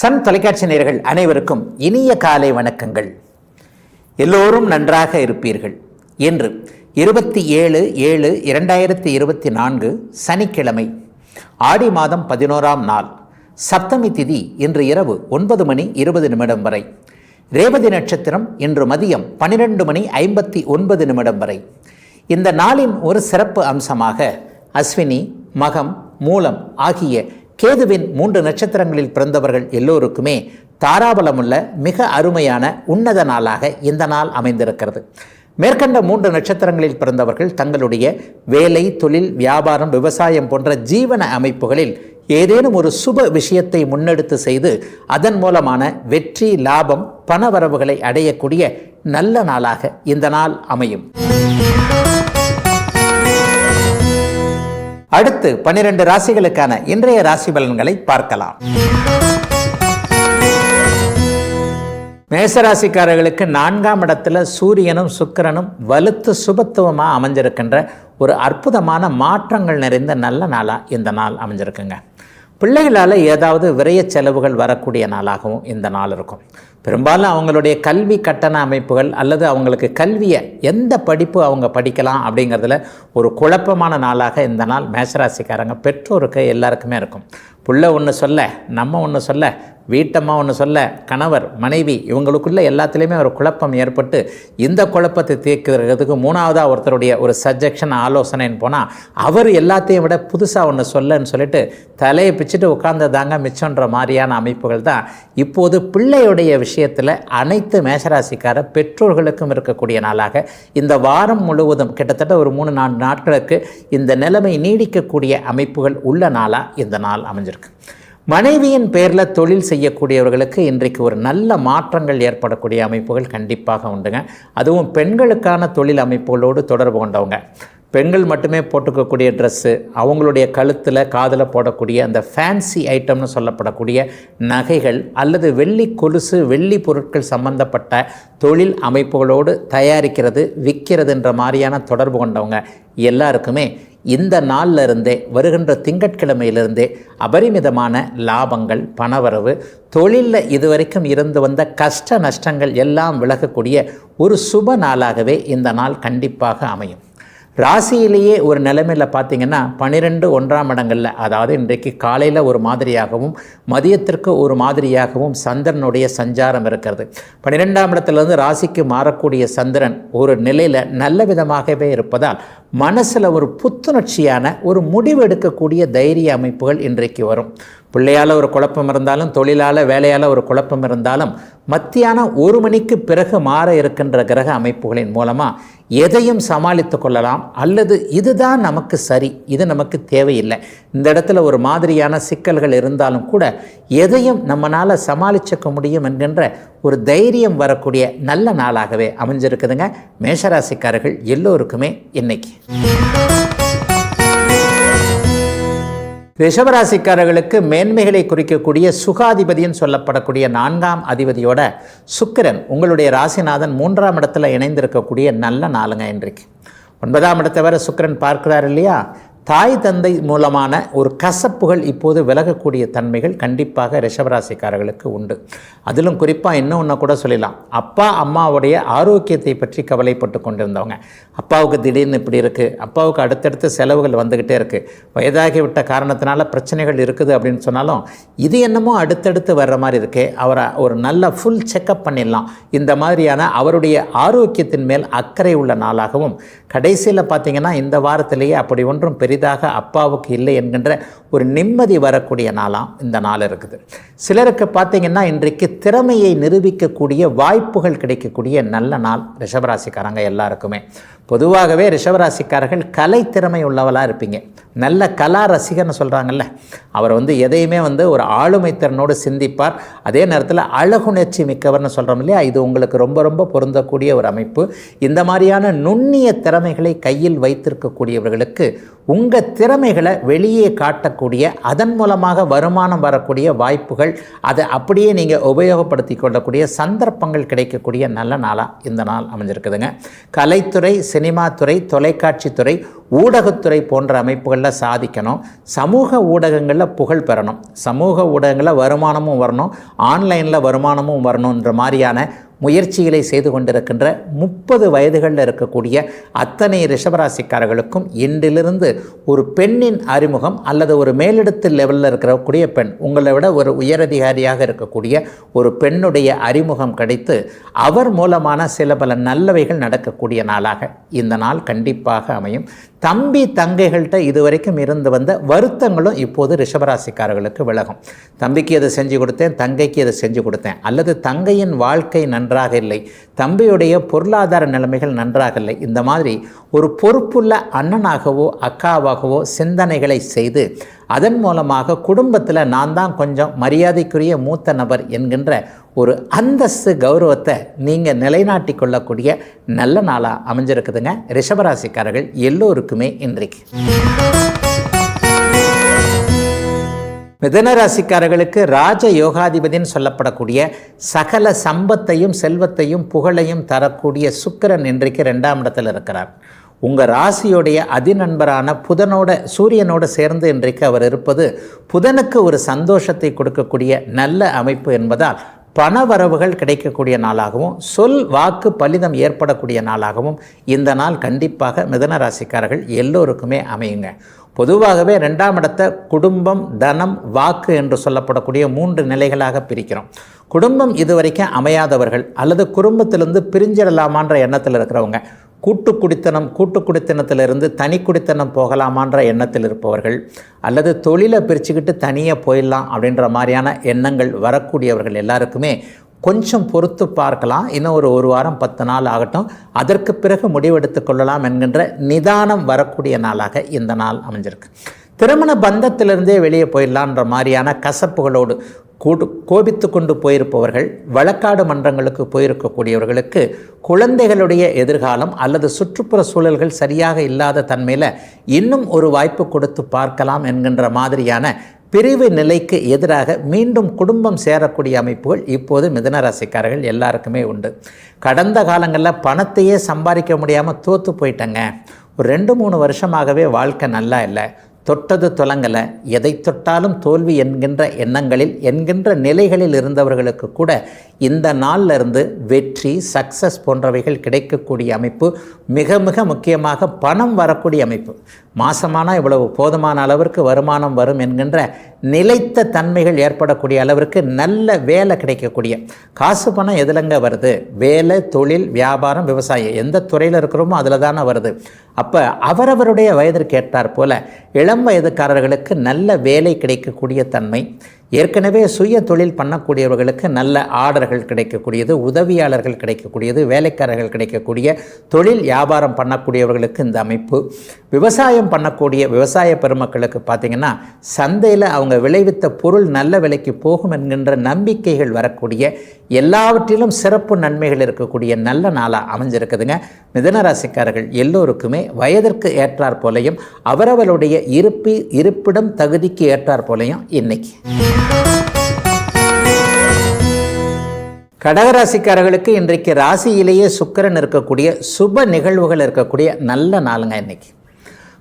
Sun தொலைக்காட்சி நேயர்கள் அனைவருக்கும் இனிய காலை வணக்கங்கள். எல்லோரும் நன்றாக இருப்பீர்கள். இன்று 27/7/2024 சனிக்கிழமை, ஆடி மாதம் 11ஆம் நாள், சப்தமி திதி இன்று இரவு 9:20 வரை, ரேவதி நட்சத்திரம் இன்று மதியம் 12:59 வரை. இந்த நாளின் ஒரு சிறப்பு அம்சமாக அஸ்வினி, மகம், மூலம் ஆகிய கேதுவின் 3 நட்சத்திரங்களில் பிறந்தவர்கள் எல்லோருக்குமே தாராபலமுள்ள மிக அருமையான உன்னத நாளாக இந்த நாள் அமைந்திருக்கிறது. மேற்கண்ட 3 நட்சத்திரங்களில் பிறந்தவர்கள் தங்களுடைய வேலை, தொழில், வியாபாரம், விவசாயம் போன்ற ஜீவன அமைப்புகளில் ஏதேனும் ஒரு சுப விஷயத்தை முன்னெடுத்து செய்து அதன் மூலமான வெற்றி, லாபம், பணவரவுகளை அடையக்கூடிய நல்ல நாளாக இந்த நாள் அமையும். அடுத்து 12 ராசிகளுக்கான இன்றைய ராசி பலன்களை பார்க்கலாம். மேசராசிக்காரர்களுக்கு 4ஆம் இடத்துல சூரியனும் சுக்கிரனும் வலுத்து சுபத்துவமாக அமைஞ்சிருக்கின்ற ஒரு அற்புதமான மாற்றங்கள் நிறைந்த நல்ல நாளாக இந்த நாள் அமைஞ்சிருக்குங்க. பிள்ளைகளால் ஏதாவது விரய செலவுகள் வரக்கூடிய நாளாகவும் இந்த நாள் இருக்கும். பெரும்பாலும் அவங்களுடைய கல்வி கட்டண அமைப்புகள் அல்லது அவங்களுக்கு கல்வியை எந்த படிப்பு அவங்க படிக்கலாம் அப்படிங்கிறதுல ஒரு குழப்பமான நாளாக இந்த நாள் மேஷராசிக்காரங்க பெற்றோருக்கு எல்லாருக்குமே இருக்கும். புள்ள ஒன்று சொல்ல, நம்ம ஒன்று சொல்ல, வீட்டம்மா ஒன்று சொல்ல, கணவர், மனைவி இவங்களுக்குள்ள எல்லாத்துலேயுமே ஒரு குழப்பம் ஏற்பட்டு இந்த குழப்பத்தை தீர்க்கிறதுக்கு 3ஆவதாக ஒருத்தருடைய ஒரு சஜெக்ஷன், ஆலோசனைன்னு போனால் அவர் எல்லாத்தையும் விட புதுசாக ஒன்று சொல்லன்னு சொல்லிட்டு தலையை பிச்சுட்டு உட்கார்ந்ததாங்க மிச்சன்ற மாதிரியான அமைப்புகள் தான் இப்போது பிள்ளையுடைய விஷயத்தில் அனைத்து மேஷராசிக்கார பெற்றோர்களுக்கும் இருக்கக்கூடிய நாளாக இந்த வாரம் முழுவதும் கிட்டத்தட்ட ஒரு 3-4 நாட்களுக்கு இந்த நிலைமை நீடிக்கக்கூடிய அமைப்புகள் உள்ள நாளாக இந்த நாள் அமைஞ்சிருக்கு. மனைவியின் பேரில் தொழில் செய்யக்கூடியவர்களுக்கு இன்றைக்கு ஒரு நல்ல மாற்றங்கள் ஏற்படக்கூடிய அமைப்புகள் கண்டிப்பாக உண்டுங்க. அதுவும் பெண்களுக்கான தொழில் அமைப்புகளோடு தொடர்பு கொண்டவங்க, பெண்கள் மட்டுமே போட்டுக்கக்கூடிய ட்ரெஸ்ஸு, அவங்களுடைய கழுத்தில், காதில் போடக்கூடிய அந்த ஃபேன்சி ஐட்டம்னு சொல்லப்படக்கூடிய நகைகள் அல்லது வெள்ளி கொலுசு, வெள்ளி பொருட்கள் சம்பந்தப்பட்ட தொழில் அமைப்புகளோடு தயாரிக்கிறது, விற்கிறதுன்ற மாதிரியான தொடர்பு கொண்டவங்க எல்லாருக்குமே இந்த நாளில் இருந்தே, வருகின்ற திங்கட்கிழமையிலிருந்தே அபரிமிதமான லாபங்கள், பணவரவு, தொழிலில் இதுவரைக்கும் இருந்து வந்த கஷ்ட நஷ்டங்கள் எல்லாம் விலகக்கூடிய ஒரு சுப நாளாகவே இந்த நாள் கண்டிப்பாக அமையும். ராசியிலேயே ஒரு நிலைமையில் பார்த்திங்கன்னா 12 1ஆம் இடங்களில், அதாவது இன்றைக்கு காலையில் ஒரு மாதிரியாகவும் மதியத்திற்கு ஒரு மாதிரியாகவும் சந்திரனுடைய சஞ்சாரம் இருக்கிறது. 12ஆம் இடத்துலேருந்து ராசிக்கு மாறக்கூடிய சந்திரன் ஒரு நிலையில் நல்ல விதமாகவே இருப்பதால் மனசில் ஒரு புத்துணர்ச்சியான ஒரு முடிவு எடுக்கக்கூடிய தைரிய அமைப்புகள் இன்றைக்கு வரும். பிள்ளையால் ஒரு குழப்பம் இருந்தாலும், தொழிலால், வேலையால் ஒரு குழப்பம் இருந்தாலும், மத்தியானம் 1 மணிக்கு பிறகு மாற இருக்கின்ற கிரக அமைப்புகளின் மூலமாக எதையும் சமாளித்து கொள்ளலாம். அல்லது இதுதான் நமக்கு சரி, இது நமக்கு தேவையில்லை, இந்த இடத்துல ஒரு மாதிரியான சிக்கல்கள் இருந்தாலும் கூட எதையும் நம்மளால் சமாளிச்சுக்க முடியும் என்கின்ற ஒரு தைரியம் வரக்கூடிய நல்ல நாளாகவே அமைஞ்சிருக்குதுங்க மேஷராசிக்காரர்கள் எல்லோருக்குமே இன்னைக்கு. ரிஷபராசிக்காரர்களுக்கு மேன்மைகளை குறிக்கக்கூடிய சுகாதிபதின்னு சொல்லப்படக்கூடிய 4ஆம் அதிபதியோட சுக்கிரன் உங்களுடைய ராசிநாதன் 3ஆம் இடத்துல இணைந்திருக்கக்கூடிய நல்ல நாளுங்க இன்றைக்கு. 9ஆம் இடத்தை வரை சுக்கிரன் பார்க்கிறார் இல்லையா? தாய் தந்தை மூலமான ஒரு கசப்புகள் இப்போது விலகக்கூடிய தன்மைகள் கண்டிப்பாக ரிஷபராசிக்காரர்களுக்கு உண்டு. அதிலும் குறிப்பாக இன்னொன்று கூட சொல்லலாம், அப்பா அம்மாவுடைய ஆரோக்கியத்தை பற்றி கவலைப்பட்டு கொண்டிருந்தவங்க, அப்பாவுக்கு திடீர்னு இப்படி இருக்குது, அப்பாவுக்கு அடுத்தடுத்து செலவுகள் வந்துக்கிட்டே இருக்குது, வயதாகிவிட்ட காரணத்தினால பிரச்சனைகள் இருக்குது அப்படின்னு சொன்னாலும் இது என்னமோ அடுத்தடுத்து வர்ற மாதிரி இருக்கே, அவரை ஒரு நல்ல ஃபுல் செக்கப் பண்ணிடலாம், இந்த மாதிரியான அவருடைய ஆரோக்கியத்தின் மேல் அக்கறை உள்ள நாளாகவும், கடைசியில் பார்த்திங்கன்னா இந்த வாரத்திலேயே அப்படி ஒன்றும் பெரிதாக அப்பாவுக்கு இல்லை என்கின்ற ஒரு நிம்மதி வரக்கூடிய நாளாம் இந்த நாள் இருக்குது. சிலருக்கு பார்த்திங்கன்னா இன்றைக்கு திறமையை நிரூபிக்கக்கூடிய வாய்ப்புகள் கிடைக்கக்கூடிய நல்ல நாள் ரிஷபராசிக்காரங்க எல்லாருக்குமே. பொதுவாகவே ரிஷபராசிக்காரர்கள் கலை திறமை உள்ளவளாக இருப்பீங்க. நல்ல கலா ரசிகர்னு சொல்கிறாங்கல்ல, அவர் எதையுமே ஒரு ஆளுமை திறனோடு சிந்திப்பார். அதே நேரத்தில் அழகுணர்ச்சி மிக்கவர்னு சொல்கிறோம் இல்லையா, இது உங்களுக்கு ரொம்ப ரொம்ப பொருந்தக்கூடிய ஒரு அமைப்பு. இந்த மாதிரியான நுண்ணிய திறமைகளை கையில் வைத்திருக்கக்கூடியவர்களுக்கு உங்கள் திறமைகளை வெளியே காட்டக்கூடிய, அதன் மூலமாக வருமானம் வரக்கூடிய வாய்ப்புகள், அதை அப்படியே நீங்கள் உபயோகப்படுத்தி கொள்ளக்கூடிய சந்தர்ப்பங்கள் கிடைக்கக்கூடிய நல்ல நாளாக இந்த நாள் அமைஞ்சிருக்குதுங்க. கலைத்துறை, சினிமா துறை, தொலைக்காட்சி துறை, ஊடகத்துறை போன்ற அமைப்புகளில் சாதிக்கணும். சமூக ஊடகங்களில் புகழ் பெறணும். சமூக ஊடகங்களில் வருமானமும் வரணும், ஆன்லைனில் வருமானமும் வரணுன்ற மாதிரியான முயற்சிகளை செய்து கொண்டிருக்கின்ற 30 வயதுகளில் இருக்கக்கூடிய அத்தனை ரிஷபராசிக்காரர்களுக்கும் இன்றிலிருந்து ஒரு பெண்ணின் அறிமுகம் அல்லது ஒரு மேலிடத்து லெவலில் இருக்கக்கூடிய பெண், உங்களை விட ஒரு உயரதிகாரியாக இருக்கக்கூடிய ஒரு பெண்ணுடைய அறிமுகம் கிடைத்து அவர் மூலமான சில பல நல்லவைகள் நடக்கக்கூடிய நாளாக இந்த நாள் கண்டிப்பாக அமையும். தம்பி தங்கைகள்கிட்ட இதுவரைக்கும் இருந்து வந்த வருத்தங்களும் இப்போது ரிஷபராசிக்காரர்களுக்கு விலகும். தம்பிக்கு இதை செஞ்சு கொடுத்தேன், தங்கைக்கு இதை செஞ்சு கொடுத்தேன், அல்லது தங்கையின் வாழ்க்கை நன்றாக இல்லை, தம்பியுடைய பொருளாதார நிலைமைகள் நன்றாக இல்லை, இந்த மாதிரி ஒரு பொறுப்புள்ள அண்ணனாகவோ அக்காவாகவோ சிந்தனைகளை செய்து அதன் மூலமாக குடும்பத்தில் நான் தான் கொஞ்சம் மரியாதைக்குரிய மூத்த நபர் என்கின்ற ஒரு அந்தஸ்து கௌரவத்தை நீங்கள் நிலைநாட்டி கொள்ளக்கூடிய நல்ல நாளாக அமைஞ்சிருக்குதுங்க ரிஷபராசிக்காரர்கள் எல்லோருக்குமே இன்றைக்கு. மிதனராசிக்காரர்களுக்கு ராஜ யோகாதிபதினு சொல்லப்படக்கூடிய சகல சம்பத்தையும் செல்வத்தையும் புகழையும் தரக்கூடிய சுக்கிரன் இன்றைக்கு 2ஆம் இடத்தில் இருக்கிறார். உங்கள் ராசியோடைய அதிநண்பரான சூரியனோடு சேர்ந்து இன்றைக்கு அவர் இருப்பது புதனுக்கு ஒரு சந்தோஷத்தை கொடுக்கக்கூடிய நல்ல அமைப்பு என்பதால் பணவரவுகள் கிடைக்கக்கூடிய நாளாகவும் சொல் வாக்கு பலிதம் ஏற்படக்கூடிய நாளாகவும் இந்த நாள் கண்டிப்பாக மிதன ராசிக்காரர்கள் எல்லோருக்குமே அமையுங்க. பொதுவாகவே 2ஆம் இடத்தை குடும்பம், தனம், வாக்கு என்று சொல்லப்படக்கூடிய 3 நிலைகளாக பிரிக்கிறோம். குடும்பம் இதுவரைக்கும் அமையாதவர்கள் அல்லது குடும்பத்திலிருந்து பிரிஞ்சிடலாமான்ற எண்ணத்தில் இருக்கிறவங்க, கூட்டு குடித்தனத்திலிருந்து தனி குடித்தனம் போகலாமான்ற எண்ணத்தில் இருப்பவர்கள், அல்லது தொழிலை பிரிச்சுக்கிட்டு தனியாக போயிடலாம் அப்படின்ற மாதிரியான எண்ணங்கள் வரக்கூடியவர்கள் எல்லாருக்குமே கொஞ்சம் பொறுத்து பார்க்கலாம். இன்னும் ஒரு வாரம் 10 நாள் ஆகட்டும், அதற்கு பிறகு முடிவெடுத்து கொள்ளலாம் என்கின்ற நிதானம் வரக்கூடிய நாளாக இந்த நாள் அமைஞ்சிருக்கு. திருமண பந்தத்திலிருந்தே வெளியே போயிடலான்ற மாதிரியான கசப்புகளோடு கோபித்து கொண்டு போயிருப்பவர்கள், வழக்காடு மன்றங்களுக்கு போயிருக்கக்கூடியவர்களுக்கு குழந்தைகளுடைய எதிர்காலம் அல்லது சுற்றுப்புற சூழல்கள் சரியாக இல்லாத தன்மையில் இன்னும் ஒரு வாய்ப்பு கொடுத்து பார்க்கலாம் என்கின்ற மாதிரியான பிரிவு நிலைக்கு எதிராக மீண்டும் குடும்பம் சேரக்கூடிய அமைப்புகள் இப்போது மிதுன ராசிக்காரர்கள் எல்லாருக்குமே உண்டு. கடந்த காலங்களில் பணத்தையே சம்பாதிக்க முடியாமல் தோற்று போயிட்டங்க, ஒரு 2-3 வருஷமாகவே வாழ்க்கை நல்லா இல்லை, தொட்டது தொலங்கலை, எதை தொட்டாலும் தோல்வி என்கின்ற நிலைகளில் இருந்தவர்களுக்கு கூட இந்த நாளில் இருந்து வெற்றி, சக்சஸ் போன்றவைகள் கிடைக்கக்கூடிய அமைப்பு, மிக மிக முக்கியமாக பணம் வரக்கூடிய அமைப்பு. மாசமானால் இவ்வளவு போதுமான அளவிற்கு வருமானம் வரும் என்கின்ற நிலைத்த தன்மைகள் ஏற்படக்கூடிய அளவிற்கு நல்ல வேலை கிடைக்கக்கூடிய, காசு பணம் எதுலங்க வருது? வேலை, தொழில், வியாபாரம், விவசாயம், எந்த துறையில் இருக்கிறோமோ அதில் தானே வருது. அப்போ அவரவருடைய வயதிற்கு ஏற்றார் போல இளம் வயதுக்காரர்களுக்கு நல்ல வேலை கிடைக்கக்கூடிய தன்மை, ஏற்கனவே சுய தொழில் பண்ணக்கூடியவர்களுக்கு நல்ல ஆர்டர்கள் கிடைக்கக்கூடியது, உதவியாளர்கள் கிடைக்கக்கூடியது, வேலைக்காரர்கள் கிடைக்கக்கூடிய, தொழில் வியாபாரம் பண்ணக்கூடியவர்களுக்கு இந்த அமைப்பு, விவசாயம் பண்ணக்கூடிய விவசாய பெருமக்களுக்கு பார்த்திங்கன்னா சந்தையில் அவங்க விளைவித்த பொருள் நல்ல விலைக்கு போகும் என்கின்ற நம்பிக்கைகள் வரக்கூடிய, எல்லாவற்றிலும் சிறப்பு நன்மைகள் இருக்கக்கூடிய நல்ல நாளாக அமைஞ்சிருக்குதுங்க. மிதுனராசிக்காரர்கள் எல்லோருக்குமே வயதிற்கு ஏற்றார் போலையும் அவரவருடைய இருப்பிடம் தகுதிக்கு ஏற்றார் போலையும் இன்னைக்கு. கடகராசிக்காரர்களுக்கு இன்றைக்கு ராசியிலேயே சுக்கிரன் இருக்கக்கூடிய சுப நிகழ்வுகள் இருக்கக்கூடிய நல்ல நாளுங்க இன்னைக்கு.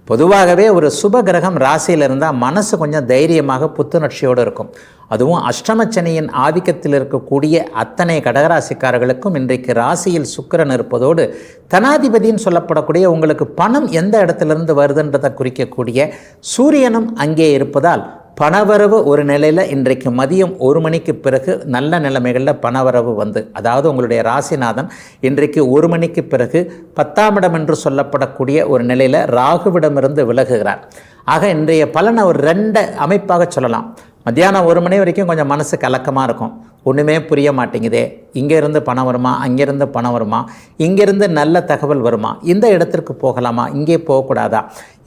பொதுவாகவே ஒரு சுப கிரகம் ராசியில் இருந்தால் மனசு கொஞ்சம் தைரியமாக புத்துணர்ச்சியோடு இருக்கும். அதுவும் அஷ்டமச்சனியின் ஆதிக்கத்தில் இருக்கக்கூடிய அத்தனை கடகராசிக்காரர்களுக்கும் இன்றைக்கு ராசியில் சுக்கிரன் இருப்பதோடு தனாதிபதின்னு சொல்லப்படக்கூடிய உங்களுக்கு பணம் எந்த இடத்துலேருந்து வருதுன்றதை குறிக்கக்கூடிய சூரியனும் அங்கே இருப்பதால் பணவரவு ஒரு நிலையில் இன்றைக்கு மதியம் 1 மணிக்கு பிறகு நல்ல நிலைமைகளில் பணவரவு வந்து, அதாவது உங்களுடைய ராசிநாதன் இன்றைக்கு 1 மணிக்கு பிறகு 10ஆம் இடம் என்று சொல்லப்படக்கூடிய ஒரு நிலையில் ராகுவிடமிருந்து விலகுகிறார். ஆக இன்றைய பலனை ஒரு 2 அமைப்பாக சொல்லலாம். மத்தியானம் 1 மணி வரைக்கும் கொஞ்சம் மனசு கலக்கமாக இருக்கும், ஒன்றுமே புரிய மாட்டேங்குதே, இங்கேருந்து பணம் வருமா, அங்கேருந்து பணம் வருமா, இங்கேருந்து நல்ல தகவல் வருமா, இந்த இடத்திற்கு போகலாமா, இங்கே போகக்கூடாதா,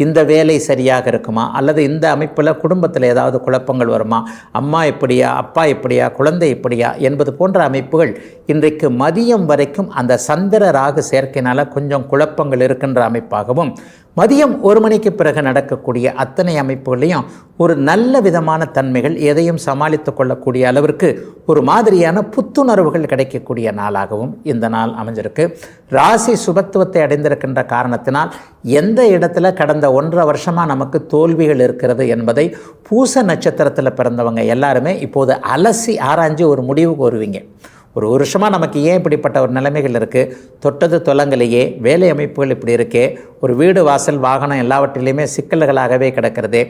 இந்த வேலை சரியாக இருக்குமா, அல்லது இந்த அமைப்பில் குடும்பத்தில் ஏதாவது குழப்பங்கள் வருமா, அம்மா எப்படியா, அப்பா எப்படியா, குழந்தை எப்படியா என்பது போன்ற அமைப்புகள் இன்றைக்கு மதியம் வரைக்கும் அந்த சந்திர ராகு சேர்க்கையினால் கொஞ்சம் குழப்பங்கள் இருக்கின்ற அமைப்பாகவும், மதியம் 1 மணிக்கு பிறகு நடக்கக்கூடிய அத்தனை அமைப்புகளையும் ஒரு நல்ல விதமான தன்மைகள், எதையும் சமாளித்து கொள்ளக்கூடிய அளவிற்கு ஒரு மாதிரியான புத்துணர்வுகள் கிடைக்கக்கூடிய நாளாகவும் இந்த நாள் அமைஞ்சிருக்கு. ராசி சுபத்துவத்தை அடைந்திருக்கின்ற காரணத்தினால் எந்த இடத்துல கடந்த 1.5 வருஷமாக நமக்கு தோல்விகள் இருக்கிறது என்பதை பூச நட்சத்திரத்தில் பிறந்தவங்க எல்லாருமே இப்போது அலசி ஆராய்ஞ்சு ஒரு முடிவுக்கு வருவீங்க. ஒரு வருஷமாக நமக்கு ஏன் இப்படிப்பட்ட ஒரு நிலைமைகள் இருக்குது, தொட்டது தொலங்கலையே, வேலை அமைப்புகள் இப்படி இருக்கே, ஒரு வீடு வாசல் வாகனம் எல்லாவற்றிலையுமே சிக்கல்களாகவே கிடக்கிறது,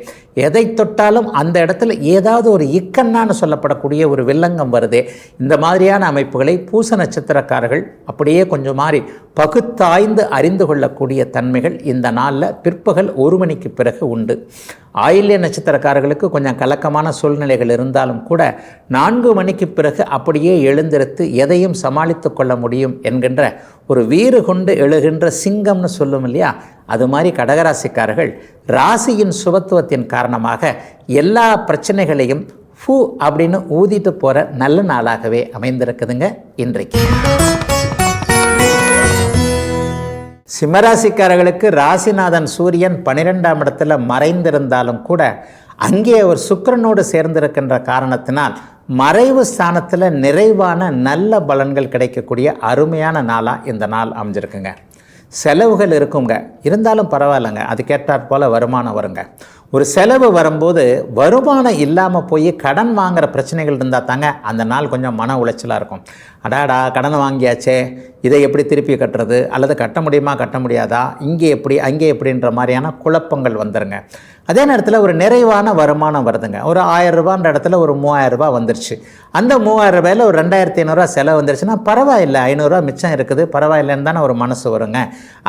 எதை தொட்டாலும் அந்த இடத்துல ஏதாவது ஒரு இக்கண்ணான்னு சொல்லப்படக்கூடிய ஒரு வில்லங்கம் வருது. இந்த மாதிரியான அமைப்புகளை பூச நட்சத்திரக்காரர்கள் அப்படியே கொஞ்சம் மாறி பகுத்தாய்ந்து அறிந்து கொள்ளக்கூடிய தன்மைகள் இந்த நாளில் பிற்பகல் 1 மணிக்கு பிறகு உண்டு. ஆயில்ய நட்சத்திரக்காரர்களுக்கு கொஞ்சம் கலக்கமான சூழ்நிலைகள் இருந்தாலும் கூட 4 மணிக்கு பிறகு அப்படியே எழுந்திருத்து எதையும் சமாளித்து கொள்ள முடியும் என்கின்ற ஒரு வீறு கொண்டு எழுகின்ற சிங்கம்னு சொல்லும் இல்லையா, அது மாதிரி கடகராசிக்காரர்கள் ராசியின் சுபத்துவத்தின் காரணமாக எல்லா பிரச்சனைகளையும் ஃபூ அப்படின்னு ஊதிட்டு போகிற நல்ல நாளாகவே அமைந்திருக்குதுங்க இன்றைக்கு. சிம்மராசிக்காரர்களுக்கு ராசிநாதன் சூரியன் 12ஆம் இடத்துல மறைந்திருந்தாலும் கூட அங்கே அவர் சுக்கிரனோடு சேர்ந்திருக்கின்ற காரணத்தினால் மறைவு ஸ்தானத்தில் நிறைவான நல்ல பலன்கள் கிடைக்கக்கூடிய அருமையான நாளாக இந்த நாள் அமைஞ்சிருக்குங்க. செலவுகள் இருக்குங்க, இருந்தாலும் பரவாயில்லைங்க, அது கேட்டாற் போல் வருமானம் வருங்க. ஒரு செலவு வரும்போது வருமானம் இல்லாமல் போய் கடன் வாங்குகிற பிரச்சனைகள் இருந்தால் தாங்க அந்த நாள் கொஞ்சம் மன உளைச்சலாக இருக்கும். அடாடா கடன் வாங்கியாச்சே, இதை எப்படி திருப்பி கட்டுறது, அல்லது கட்ட முடியுமா கட்ட முடியாதா, இங்கே எப்படி அங்கே எப்படின்ற மாதிரியான குழப்பங்கள் வந்துருங்க. அதே நேரத்தில் ஒரு நிறைவான வருமானம் வருதுங்க. ஒரு 1000 ரூபான்ற இடத்துல ஒரு 3000 ரூபாய் வந்துருச்சு. அந்த 3000 ரூபாயில் ஒரு 2500 செலவு வந்துருச்சுன்னா பரவாயில்லை, 500 ரூபா மிச்சம் இருக்குது, பரவாயில்லைன்னு தானே ஒரு மனசு வருங்க.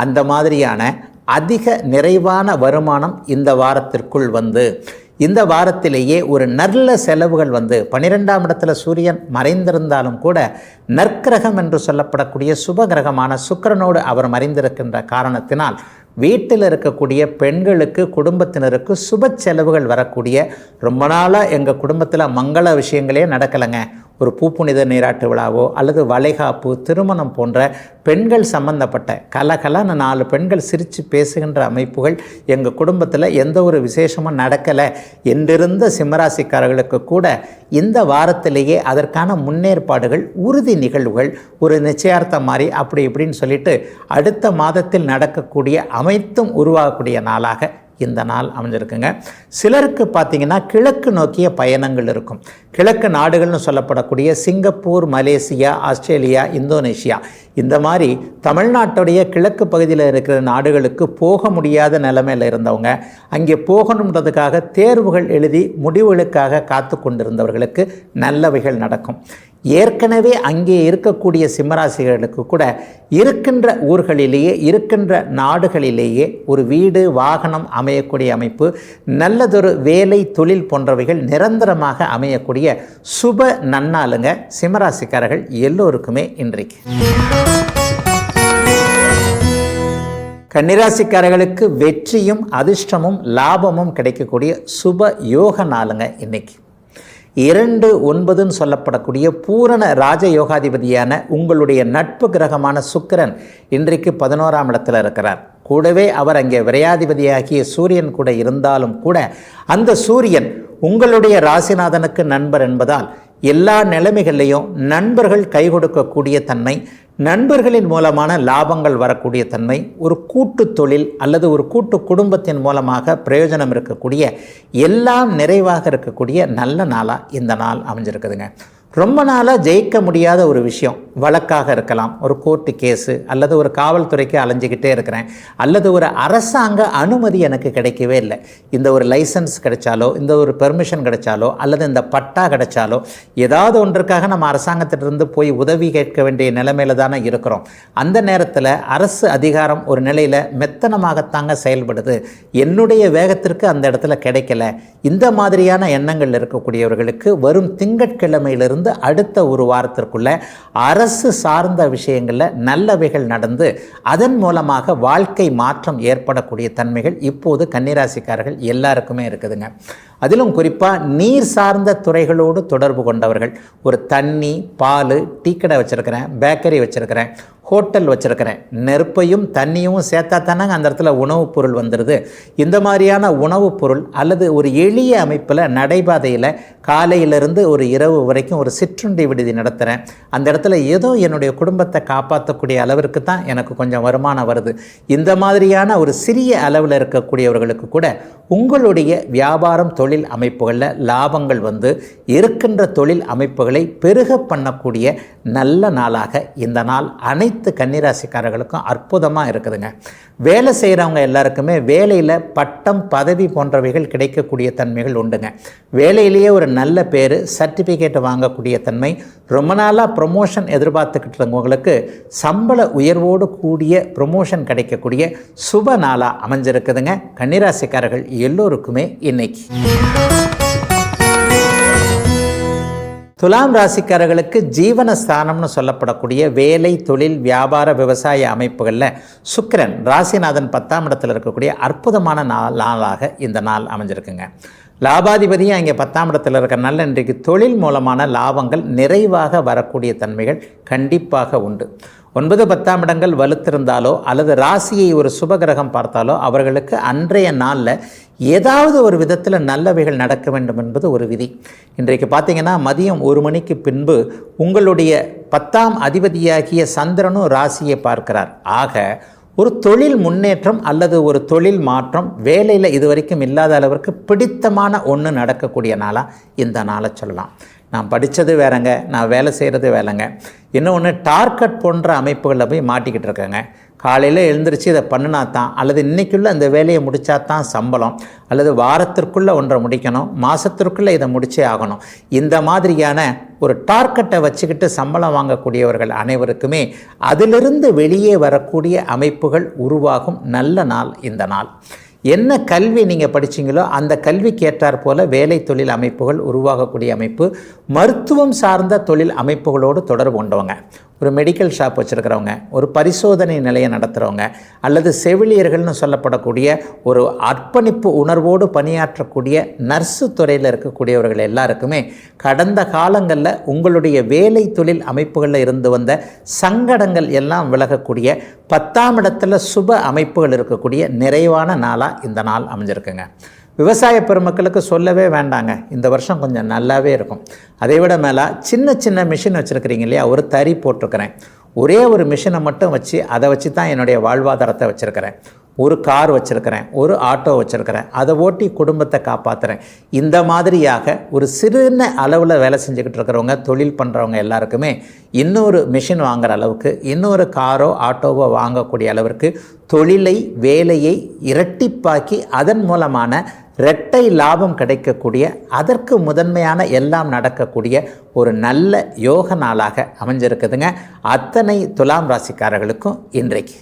அந்த மாதிரியான அதிக நிறைவான வருமானம் இந்த வாரத்திற்குள் வந்து இந்த வாரத்திலேயே ஒரு நல்ல செலவுகள் வந்து 12ஆம் இடத்துல சூரியன் மறைந்திருந்தாலும் கூட நற்கிரகம் என்று சொல்லப்படக்கூடிய சுபகிரகமான சுக்கிரனோடு அவர் மறைந்திருக்கின்ற காரணத்தினால் வீட்டில் இருக்கக்கூடிய பெண்களுக்கு, குடும்பத்தினருக்கு சுப செலவுகள் வரக்கூடிய, ரொம்ப நாளாக எங்கள் குடும்பத்தில் மங்கள விஷயங்களே நடக்கலைங்க, ஒரு பூப்புனித நீராட்டு விழாவோ அல்லது வளைகாப்பு, திருமணம் போன்ற பெண்கள் சம்பந்தப்பட்ட கலகலன்னு 4 பெண்கள் சிரித்து பேசுகின்ற அமைப்புகள் எங்கள் குடும்பத்தில் எந்த ஒரு விசேஷமும் நடக்கலை என்றிருந்த சிம்மராசிக்காரர்களுக்கு கூட இந்த வாரத்திலேயே அதற்கான முன்னேற்பாடுகள், உறுதி நிகழ்வுகள், ஒரு நிச்சயார்த்தம் மாதிரி அப்படி இப்படின்னு சொல்லிட்டு அடுத்த மாதத்தில் நடக்கக்கூடிய அமைத்தும் உருவாகக்கூடிய நாளாக இந்த நாள் அமைஞ்சிருக்குங்க. சிலருக்கு பார்த்திங்கன்னா கிழக்கு நோக்கிய பயணங்கள் இருக்கும். கிழக்கு நாடுகள்னு சொல்லப்படக்கூடிய சிங்கப்பூர், மலேசியா, ஆஸ்திரேலியா, இந்தோனேஷியா, இந்த மாதிரி தமிழ்நாட்டுடைய கிழக்கு பகுதியில் இருக்கிற நாடுகளுக்கு போக முடியாத நிலைமையில் இருந்தவங்க, அங்கே போகணுன்றதுக்காக தேர்வுகள் எழுதி முடிவுகளுக்காக காத்து கொண்டிருந்தவர்களுக்கு நல்லவைகள் நடக்கும். ஏற்கனவே அங்கே இருக்கக்கூடிய சிம்மராசிகளுக்கு கூட இருக்கின்ற ஊர்களிலேயே, இருக்கின்ற நாடுகளிலேயே ஒரு வீடு, வாகனம் அமையக்கூடிய அமைப்பு, நல்லதொரு வேலை, தொழில் போன்றவைகள் நிரந்தரமாக அமையக்கூடிய சுப நன்னாளுங்க சிம்மராசிக்காரர்கள் எல்லோருக்குமே இன்றைக்கு. கன்னிராசிக்காரர்களுக்கு வெற்றியும் அதிர்ஷ்டமும் லாபமும் கிடைக்கக்கூடிய சுப யோக நாளுங்க இன்னைக்கு. 2-9 சொல்லப்படக்கூடிய பூரண ராஜயோகாதிபதியான உங்களுடைய நட்பு கிரகமான சுக்கிரன் இன்றைக்கு 11ஆம் இடத்துல இருக்கிறார். கூடவே அவர் அங்கே விரையாதிபதியாகிய சூரியன் கூட இருந்தாலும் கூட அந்த சூரியன் உங்களுடைய ராசிநாதனுக்கு நண்பர் என்பதால் எல்லா நிலைமைகள்லையும் நண்பர்கள் கை கொடுக்கக்கூடிய தன்மை, நண்பர்களின் மூலமான லாபங்கள் வரக்கூடிய தன்மை, ஒரு கூட்டு தொழில் அல்லது ஒரு கூட்டு குடும்பத்தின் மூலமாக பிரயோஜனம் இருக்கக்கூடிய, எல்லாம் நிறைவாக இருக்கக்கூடிய நல்ல நாளாக இந்த நாள் அமைஞ்சிருக்குதுங்க. ரொம்ப நாளாக ஜெயிக்க முடியாத ஒரு விஷயம், வழக்காக இருக்கலாம், ஒரு கோர்ட்டு கேஸு, அல்லது ஒரு காவல்துறைக்கு அலைஞ்சிக்கிட்டே இருக்கிறேன், அல்லது ஒரு அரசாங்க அனுமதி எனக்கு கிடைக்கவே இல்லை, இந்த ஒரு லைசன்ஸ் கிடைச்சாலோ, இந்த ஒரு பெர்மிஷன் கிடைச்சாலோ, அல்லது இந்த பட்டா கிடைச்சாலோ, ஏதாவது ஒன்றுக்காக நம்ம அரசாங்கத்திலிருந்து போய் உதவி கேட்க வேண்டிய நிலைமையில தானே இருக்கிறோம். அந்த நேரத்தில் அரசு அதிகாரம் ஒரு நிலையில் மெத்தனமாகத்தாங்க செயல்படுது, என்னுடைய வேகத்திற்கு அந்த இடத்துல கிடைக்கல. இந்த மாதிரியான எண்ணங்கள் இருக்கக்கூடியவர்களுக்கு வரும் திங்கட்கிழமையிலிருந்து வாரத்திலிருந்து அடுத்த ஒரு வாரத்திற்குள்ள அரசு சார்ந்த விஷயங்களில் நல்லவைகள் நடந்து அதன் மூலமாக வாழ்க்கை மாற்றம் ஏற்படக்கூடிய தன்மைகள் இப்போது கன்னிராசிக்காரர்கள் எல்லாருக்குமே இருக்குதுங்க. அதிலும் குறிப்பாக நீர் சார்ந்த துறைகளோடு தொடர்பு கொண்டவர்கள், ஒரு தண்ணி, பால், டீ கடை வச்சுருக்கிறேன், பேக்கரி வச்சுருக்கிறேன், ஹோட்டல் வச்சுருக்கிறேன், நெருப்பையும் தண்ணியும் சேர்த்தா தானங்க அந்த இடத்துல உணவுப் பொருள் வந்துடுது. இந்த மாதிரியான உணவுப் பொருள் அல்லது ஒரு எளிய அமைப்பில் நடைபாதையில் காலையிலிருந்து ஒரு இரவு வரைக்கும் ஒரு சிற்றுண்டி விடுதி நடத்துகிறேன், அந்த இடத்துல ஏதோ என்னுடைய குடும்பத்தை காப்பாற்றக்கூடிய அளவிற்கு தான் எனக்கு கொஞ்சம் வருமானம் வருது. இந்த மாதிரியான ஒரு சிறிய அளவில் இருக்கக்கூடியவர்களுக்கு கூட உங்களுடைய வியாபாரம் தொழில் அமைப்புகளில் லாபங்கள் வந்து இருக்கின்ற தொழில் அமைப்புகளை பெருக பண்ணக்கூடிய நல்ல நாளாக இந்த நாள் அனைத்து கன்னிராசிக்காரர்களுக்கும் அற்புதமாக இருக்குதுங்க. வேலை செய்கிறவங்க எல்லாருக்குமே வேலையில் பட்டம், பதவி போன்றவைகள் கிடைக்கக்கூடிய தன்மைகள் உண்டுங்க. வேலையிலேயே ஒரு நல்ல பேர், சர்டிஃபிகேட் வாங்கக்கூடிய தன்மை, ரொம்ப நாளாக ப்ரொமோஷன் எதிர்பார்த்துக்கிட்டு இருக்கவங்களுக்கு சம்பள உயர்வோடு கூடிய ப்ரொமோஷன் கிடைக்கக்கூடிய சுப நாளாக அமைஞ்சிருக்குதுங்க. கன்னிராசிக்காரர்கள் எல்லோருக்குமே இன்னைக்கு. துலாம் ராசிக்காரர்களுக்கு ஜீவனஸ்தானம்னு சொல்லப்படக்கூடிய வேலை, தொழில், வியாபார, விவசாய அமைப்புகளில் சுக்கிரன் ராசிநாதன் 10ஆம் இடத்தில் இருக்கக்கூடிய அற்புதமான நாளாக இந்த நாள் அமைஞ்சிருக்குங்க. லாபாதிபதியும் அங்கே 10ஆம் இடத்தில் இருக்கிறனால இன்றைக்கு தொழில் மூலமான லாபங்கள் நிறைவாக வரக்கூடிய தன்மைகள் கண்டிப்பாக உண்டு. 9, 10ஆம் இடங்கள் வலுத்திருந்தாலோ அல்லது ராசியை ஒரு சுபகிரகம் பார்த்தாலோ அவர்களுக்கு அன்றைய நாளில் ஏதாவது ஒரு விதத்தில் நல்லவைகள் நடக்க வேண்டும் என்பது ஒரு விதி. இன்றைக்கு பார்த்திங்கன்னா மதியம் 1 மணிக்கு பின்பு உங்களுடைய 10ஆம் அதிபதியாகிய சந்திரனும் ராசியை பார்க்கிறார். ஆக ஒரு தொழில் முன்னேற்றம் அல்லது ஒரு தொழில் மாற்றம் வேலையில் இதுவரைக்கும் இல்லாத அளவிற்கு பிடித்தமான ஒன்று நடக்கக்கூடிய நாளாக இந்த நாளை சொல்லலாம். நான் படித்தது வேறங்க, நான் வேலை செய்கிறது வேலைங்க. இன்னொன்று டார்கெட் போன்ற அமைப்புகளில் போய் மாட்டிக்கிட்டு இருக்கேங்க. காலையில் எழுந்திரிச்சு இதை பண்ணினா தான், அல்லது இன்றைக்குள்ளே அந்த வேலையை முடித்தா தான் சம்பளம், அல்லது வாரத்திற்குள்ளே ஒன்றை முடிக்கணும், மாதத்திற்குள்ளே இதை முடிச்சே ஆகணும். இந்த மாதிரியான ஒரு டார்கெட்டை வச்சுக்கிட்டு சம்பளம் வாங்கக்கூடியவர்கள் அனைவருக்குமே அதிலிருந்து வெளியே வரக்கூடிய அமைப்புகள் உருவாகும் நல்ல நாள் இந்த நாள். என்ன கல்வி நீங்கள் படிச்சிங்களோ அந்த கல்விக்கு ஏற்றாற் போல் வேலை தொழில் அமைப்புகள் உருவாகக்கூடிய அமைப்பு, மருத்துவம் சார்ந்த தொழில் அமைப்புகளோடு தொடர்பு கொண்டவங்க, ஒரு மெடிக்கல் ஷாப் வச்சுருக்கிறவங்க, ஒரு பரிசோதனை நிலையம் நடத்துகிறவங்க, அல்லது செவிலியர்கள்னு சொல்லப்படக்கூடிய ஒரு அர்ப்பணிப்பு உணர்வோடு பணியாற்றக்கூடிய நர்ஸு துறையில் இருக்கக்கூடியவர்கள் எல்லாருக்குமே கடந்த காலங்களில் உங்களுடைய வேலை தொழில் அமைப்புகளில் இருந்து வந்த சங்கடங்கள் எல்லாம் விலகக்கூடிய 10ஆம் இடத்துல சுப அமைப்புகள் இருக்கக்கூடிய நிறைவான நாளாக இந்த நாள் அமைஞ்சிருக்குங்க. விவசாய பெருமக்களுக்கு சொல்லவே வேண்டாங்க, இந்த வருஷம் கொஞ்சம் நல்லாவே இருக்கும். அதை விட மேலே சின்ன சின்ன மிஷின் வச்சுருக்கிறீங்க இல்லையா, ஒரு தறி போட்டிருக்கிறேன், ஒரே ஒரு மிஷினை மட்டும் வச்சு அதை வச்சு தான் என்னுடைய வாழ்வாதாரத்தை வச்சுருக்கிறேன். ஒரு கார் வச்சுருக்கிறேன், ஒரு ஆட்டோ வச்சுருக்கிறேன், அதை ஓட்டி குடும்பத்தை காப்பாற்றுறேன். இந்த மாதிரியாக ஒரு சிறுன அளவில் வேலை செஞ்சுக்கிட்டு இருக்கிறவங்க, தொழில் பண்ணுறவங்க எல்லாருக்குமே இன்னொரு மிஷின் வாங்குகிற அளவுக்கு, இன்னொரு காரோ ஆட்டோவோ வாங்கக்கூடிய அளவிற்கு தொழிலை, வேலையை இரட்டிப்பாக்கி அதன் மூலமான இரட்டை லாபம் கிடைக்கக்கூடிய, அதற்கு முதன்மையான எல்லாம் நடக்கக்கூடிய ஒரு நல்ல யோக நாளாக அமைஞ்சிருக்குதுங்க அத்தனை துலாம் ராசிக்காரர்களுக்கும் இன்றைக்கு.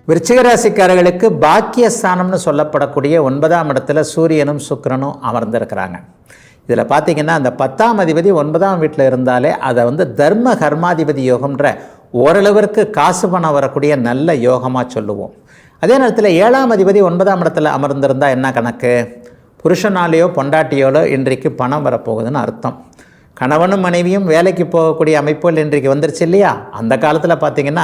விருச்சிக ராசிக்காரர்களுக்கு பாக்கியஸ்தானம்னு சொல்லப்படக்கூடிய 9ஆம் இடத்துல சூரியனும் சுக்கிரனும் அமர்ந்திருக்கிறாங்க. இதில் பார்த்திங்கன்னா அந்த 10ஆம் அதிபதி 9ஆம் வீட்டில் இருந்தாலே அதை தர்ம கர்மாதிபதி யோகம்ன்ற ஓரளவிற்கு காசு பணம் வரக்கூடிய நல்ல யோகமாக சொல்லுவோம். அதே நேரத்தில் 7ஆம் அதிபதி 9ஆம் இடத்துல அமர்ந்திருந்தால் என்ன கணக்கு, புருஷனாலேயோ பொண்டாட்டியோலோ இன்றைக்கு பணம் வரப்போகுதுன்னு அர்த்தம். கணவனும் மனைவியும் வேலைக்கு போகக்கூடிய அமைப்புகள் இன்றைக்கு வந்துருச்சு இல்லையா. அந்த காலத்தில் பார்த்திங்கன்னா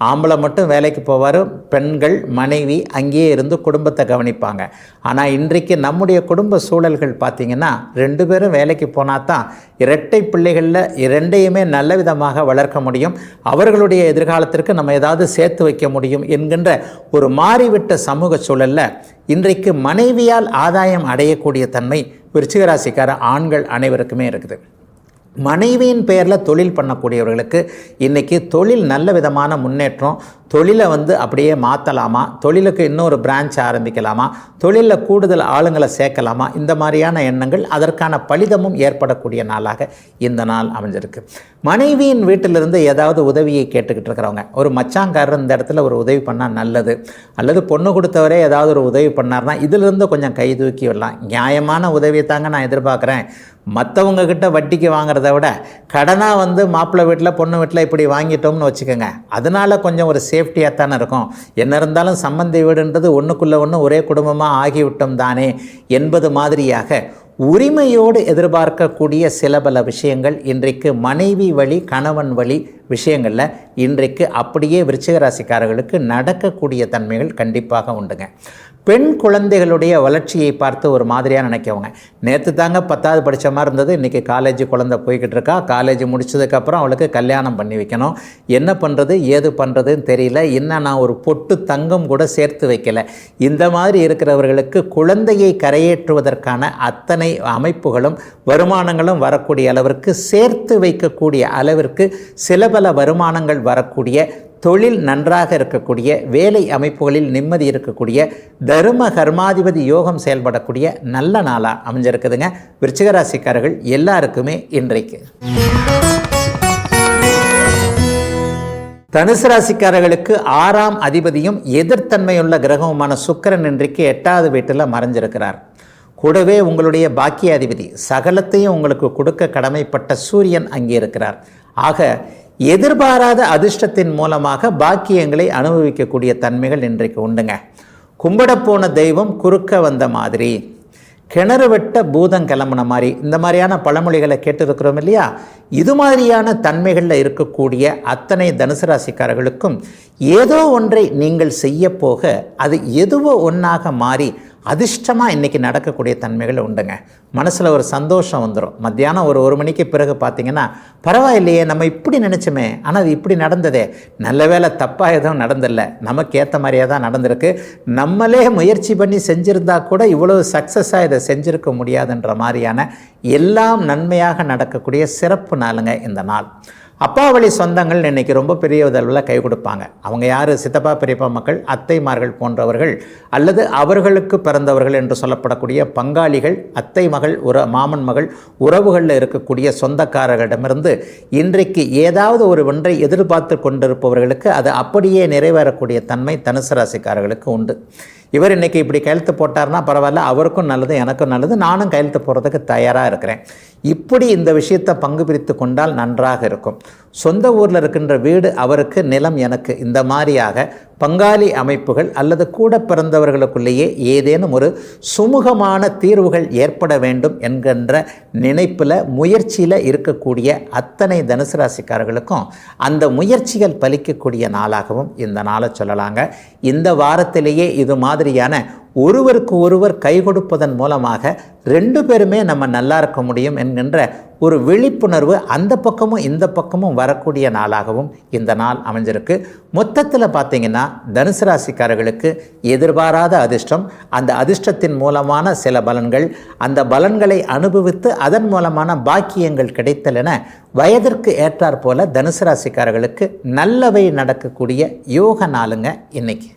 ஆம்பளை மட்டும் வேலைக்கு போவார், பெண்கள் மனைவி அங்கேயே இருந்து குடும்பத்தை கவனிப்பாங்க. ஆனால் இன்றைக்கு நம்முடைய குடும்ப சூழல்கள் பார்த்திங்கன்னா 2 பேரும் வேலைக்கு போனால் தான் இரட்டை பிள்ளைகளில் 2ஐயுமே நல்ல விதமாக வளர்க்க முடியும், அவர்களுடைய எதிர்காலத்திற்கு நம்ம ஏதாவது சேர்த்து வைக்க முடியும் என்கின்ற ஒரு மாறிவிட்ட சமூக சூழலில் இன்றைக்கு மனைவியால் ஆதாயம் அடையக்கூடிய தன்மை விருச்சிகராசிக்கார ஆண்கள் அனைவருக்குமே இருக்குது. மனைவியின் பெயரில் தொழில் பண்ணக்கூடியவர்களுக்கு இன்றைக்கி தொழில் நல்ல விதமான முன்னேற்றம், தொழிலை அப்படியே மாற்றலாமா, தொழிலுக்கு இன்னொரு பிரான்ச் ஆரம்பிக்கலாமா, தொழிலில் கூடுதல் ஆளுங்களை சேர்க்கலாமா, இந்த மாதிரியான எண்ணங்கள், அதற்கான பலிதமும் ஏற்படக்கூடிய நாளாக இந்த நாள் அமைஞ்சிருக்கு. மனைவியின் வீட்டிலிருந்து ஏதாவது உதவியை கேட்டுக்கிட்டு இருக்கிறவங்க, ஒரு மச்சாங்காரர் இந்த இடத்துல ஒரு உதவி பண்ணால் நல்லது, அல்லது பொண்ணு கொடுத்தவரே ஏதாவது ஒரு உதவி பண்ணார்னா இதிலிருந்து கொஞ்சம் கை தூக்கி விடலாம். நியாயமான உதவியை தாங்க நான் எதிர்பார்க்குறேன். மற்றவங்க கிட்ட வட்டிக்கு வாங்குறத விட கடனாக மாப்பிள்ளை வீட்டில் பொண்ணு வீட்டில் இப்படி வாங்கிட்டோம்னு வச்சுக்கோங்க, அதனால் கொஞ்சம் ஒரு சேஃப்டியாக தானே இருக்கும். என்ன இருந்தாலும் சம்பந்தி வீடுன்றது ஒன்றுக்குள்ளே ஒன்று ஒரே குடும்பமாக ஆகிவிட்டோம் தானே என்பது மாதிரியாக உரிமையோடு எதிர்பார்க்கக்கூடிய சில பல விஷயங்கள் இன்றைக்கு மனைவி வழி கணவன் வழி விஷயங்களில் இன்றைக்கு அப்படியே விருச்சிக ராசிக்காரர்களுக்கு நடக்கக்கூடிய தன்மைகள் கண்டிப்பாக உண்டுங்க. பெண் குழந்தைகளுடைய வளர்ச்சியை பார்த்து ஒரு மாதிரியாக நினைக்கவங்க, நேற்று தாங்க 10வது படித்த மாதிரி இருந்தது, இன்றைக்கி காலேஜ் குழந்தை போய்கிட்டு இருக்கா, காலேஜ் முடிச்சதுக்கப்புறம் அவளுக்கு கல்யாணம் பண்ணி வைக்கணும், என்ன பண்ணுறது ஏது பண்ணுறதுன்னு தெரியல, இன்னும் நான் ஒரு பொட்டு தங்கம் கூட சேர்த்து வைக்கலை. இந்த மாதிரி இருக்கிறவர்களுக்கு குழந்தையை கரையேற்றுவதற்கான அத்தனை அமைப்புகளும் வருமானங்களும் வரக்கூடிய அளவிற்கு, சேர்த்து வைக்கக்கூடிய அளவிற்கு சில பல வருமானங்கள் வரக்கூடிய, தொழில் நன்றாக இருக்கக்கூடிய, வேலை அமைப்புகளில் நிம்மதி இருக்கக்கூடிய, தர்ம கர்மாதிபதி யோகம் செயல்படக்கூடிய நல்ல நாளாக அமைஞ்சிருக்குதுங்க விருச்சிக ராசிக்காரர்கள் எல்லாருக்குமே இன்றைக்கு. தனுசு ராசிக்காரர்களுக்கு 6ஆம் அதிபதியும் எதிர்த்தன்மையுள்ள கிரகமுமான சுக்கிரன் இன்றைக்கு 8வது வீட்டில் மறைஞ்சிருக்கிறார். கூடவே உங்களுடைய பாக்கிய அதிபதி சகலத்தையும் உங்களுக்கு கொடுக்க கடமைப்பட்ட சூரியன் அங்கே இருக்கிறார். ஆக எதிர்பாராத அதிர்ஷ்டத்தின் மூலமாக பாக்கியங்களை அனுபவிக்கக்கூடிய தன்மைகள் இன்றைக்கு உண்டுங்க. கும்பிட போன தெய்வம் குறுக்க வந்த மாதிரி, கிணறு வெட்ட பூதம் கிளம்புன மாதிரி, இந்த மாதிரியான பழமொழிகளை கேட்டிருக்கிறோம் இல்லையா? இது மாதிரியான தன்மைகளில் இருக்கக்கூடிய அத்தனை தனுசு ராசிக்காரர்களுக்கும் ஏதோ ஒன்றை நீங்கள் செய்ய போக அது எதுவோ ஒன்றாக மாறி அதிர்ஷ்டமாக இன்றைக்கி நடக்கக்கூடிய தன்மைகள் உண்டுங்க. மனசில் ஒரு சந்தோஷம் வந்துடும். மத்தியானம் ஒரு மணிக்கு பிறகு பார்த்திங்கன்னா, பரவாயில்லையே நம்ம இப்படி நினச்சோமே, ஆனால் அது இப்படி நடந்ததே, நல்ல வேலை தப்பாக எதுவும் நடந்தில்லை, நமக்கு ஏற்ற மாதிரியே தான் நடந்திருக்கு, நம்மளே முயற்சி பண்ணி செஞ்சுருந்தா கூட இவ்வளவு சக்ஸஸாக இதை செஞ்சுருக்க முடியாதுன்ற மாதிரியான எல்லாம் நன்மையாக நடக்கக்கூடிய சிறப்பு நாளுங்க இந்த நாள். அப்பா வழி சொந்தங்கள் இன்றைக்கி ரொம்ப பெரிய அளவில் கை கொடுப்பாங்க. அவங்க யார்? சித்தப்பா பெரியப்பா மக்கள், அத்தைமார்கள் போன்றவர்கள், அல்லது அவர்களுக்கு பிறந்தவர்கள் என்று சொல்லப்படக்கூடிய பங்காளிகள், அத்தை மகள், மாமன் மகள் உறவுகளில் இருக்கக்கூடிய சொந்தக்காரர்களிடமிருந்து இன்றைக்கு ஏதாவது ஒரு ஒன்றை எதிர்பார்த்து கொண்டிருப்பவர்களுக்கு அது அப்படியே நிறைவேறக்கூடிய தன்மை தனுசு ராசிக்காரர்களுக்கு உண்டு. இவர் இன்றைக்கி இப்படி கையெழுத்து போட்டார்னா பரவாயில்ல, அவருக்கும் நல்லது எனக்கும் நல்லது, நானும் கையெழுத்து போடுறதுக்கு தயாராக இருக்கிறேன், இப்படி இந்த விஷயத்தை பங்கு பிரித்து கொண்டால் நன்றாக இருக்கும். சொந்த ஊரில் இருக்கின்ற வீடு அவருக்கு, நிலம் எனக்கு, இந்த மாதிரியாக பங்காளி அமைப்புகள் அல்லது கூட பிறந்தவர்களுக்குள்ளேயே ஏதேனும் ஒரு சுமூகமான தீர்வுகள் ஏற்பட வேண்டும் என்கின்ற நினைப்பில் முயற்சியில் இருக்கக்கூடிய அத்தனை தனுசு ராசிக்காரர்களுக்கும் அந்த முயற்சிகள் பலிக்கக்கூடிய நாளாகவும் இந்த நாளை சொல்லலாங்க. இந்த வாரத்திலேயே இது மாதிரியான ஒருவருக்கு ஒருவர் கை கொடுப்பதன் மூலமாக 2 பேருமே நம்ம நல்லா இருக்க முடியும் என்கின்ற ஒரு விழிப்புணர்வு அந்த பக்கமும் இந்த பக்கமும் வரக்கூடிய நாளாகவும் இந்த நாள் அமைஞ்சிருக்கு. மொத்தத்தில் பார்த்திங்கன்னா தனுசு ராசிக்காரர்களுக்கு எதிர்பாராத அதிர்ஷ்டம், அந்த அதிர்ஷ்டத்தின் மூலமான சில பலன்கள், அந்த பலன்களை அனுபவித்து அதன் மூலமான பாக்கியங்கள் கிடைத்தல் என வயதிற்கு ஏற்றாற் போல தனுசு ராசிக்காரர்களுக்கு நல்லவை நடக்கக்கூடிய யோக நாளுங்க இன்னைக்கு.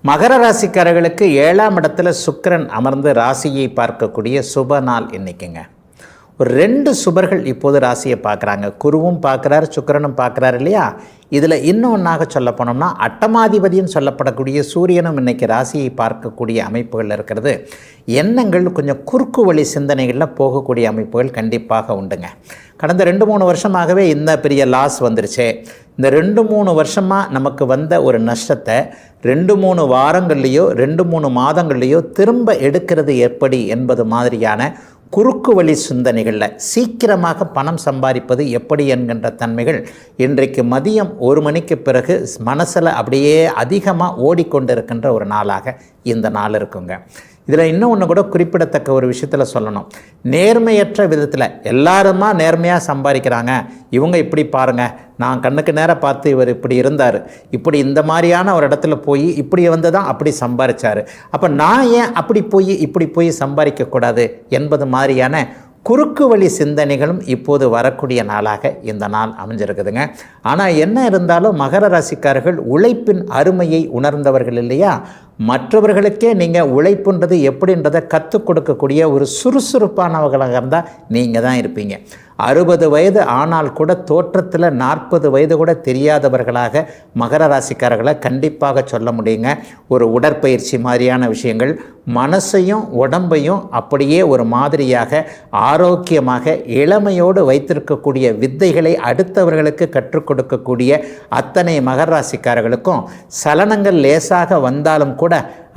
மகர ராசிக்காரர்களுக்கு 7ஆம் இடத்துல சுக்கிரன் அமர்ந்து ராசியை பார்க்கக்கூடிய சுப நாள் இன்னைக்குங்க. ஒரு 2 சுபர்கள் இப்போது ராசியை பார்க்குறாங்க. குருவும் பார்க்குறாரு, சுக்கிரனும் பார்க்குறாரு இல்லையா? இதில் இன்னொன்றாக சொல்ல போனோம்னா அட்டமாதிபதியும் சொல்லப்படக்கூடிய சூரியனும் இன்றைக்கி ராசியை பார்க்கக்கூடிய அமைப்புகள் இருக்கிறது. எண்ணங்கள் கொஞ்சம் குறுக்கு வழி சிந்தனைகளில் போகக்கூடிய அமைப்புகள் கண்டிப்பாக உண்டுங்க. கடந்த 2-3 வருஷமாகவே இந்த பெரிய லாஸ் வந்துருச்சு, இந்த 2-3 வருஷமாக நமக்கு வந்த ஒரு நஷ்டத்தை 2-3 வாரங்கள்லேயோ 2-3 மாதங்கள்லேயோ திரும்ப எடுக்கிறது எப்படி என்பது மாதிரியான குறுக்கு வழி சிந்தனைகளில் சீக்கிரமாக பணம் சம்பாதிப்பது எப்படி என்கின்ற தன்மைகள் இன்றைக்கு மதியம் 1 மணிக்கு பிறகு மனசில் அப்படியே அதிகமாக ஓடிக்கொண்டிருக்கின்ற ஒரு நாளாக இந்த நாள் இருக்குங்க. இதில் இன்னும் ஒன்று கூட குறிப்பிடத்தக்க ஒரு விஷயத்தில் சொல்லணும். நேர்மையற்ற விதத்தில் எல்லாருமா நேர்மையாக சம்பாதிக்கிறாங்க, இவங்க இப்படி பாருங்கள், நான் கண்ணுக்கு நேராக பார்த்து இவர் இப்படி இருந்தார், இப்படி இந்த மாதிரியான ஒரு இடத்துல போய் இப்படி வந்து தான் அப்படி சம்பாதிச்சார், அப்போ நான் ஏன் அப்படி போய் இப்படி போய் சம்பாதிக்கக்கூடாது என்பது மாதிரியான குறுக்கு வழி சிந்தனைகளும் இப்போது வரக்கூடிய நாளாக இந்த நாள் அமைஞ்சிருக்குதுங்க. ஆனால் என்ன இருந்தாலும் மகர ராசிக்காரர்கள் உழைப்பின் அருமையை உணர்ந்தவர்கள் இல்லையா? மற்றவர்களுக்கே நீங்கள் உழைப்புன்றது எப்படின்றதை கற்றுக் கொடுக்கக்கூடிய ஒரு சுறுசுறுப்பானவர்களாக இருந்தால் நீங்கள் தான் இருப்பீங்க. 60 வயது ஆனால் கூட தோற்றத்தில் 40 வயது கூட தெரியாதவர்களாக மகர ராசிக்காரர்களை கண்டிப்பாக சொல்ல முடியுங்க. ஒரு உடற்பயிற்சி மாதிரியான விஷயங்கள் மனசையும் உடம்பையும் அப்படியே ஒரு மாதிரியாக ஆரோக்கியமாக இளமையோடு வைத்திருக்கக்கூடிய வித்தைகளை அடுத்தவர்களுக்கு கற்றுக் கொடுக்கக்கூடிய அத்தனை மகர ராசிக்காரர்களுக்கும் சலனங்கள் லேசாக வந்தாலும் கூட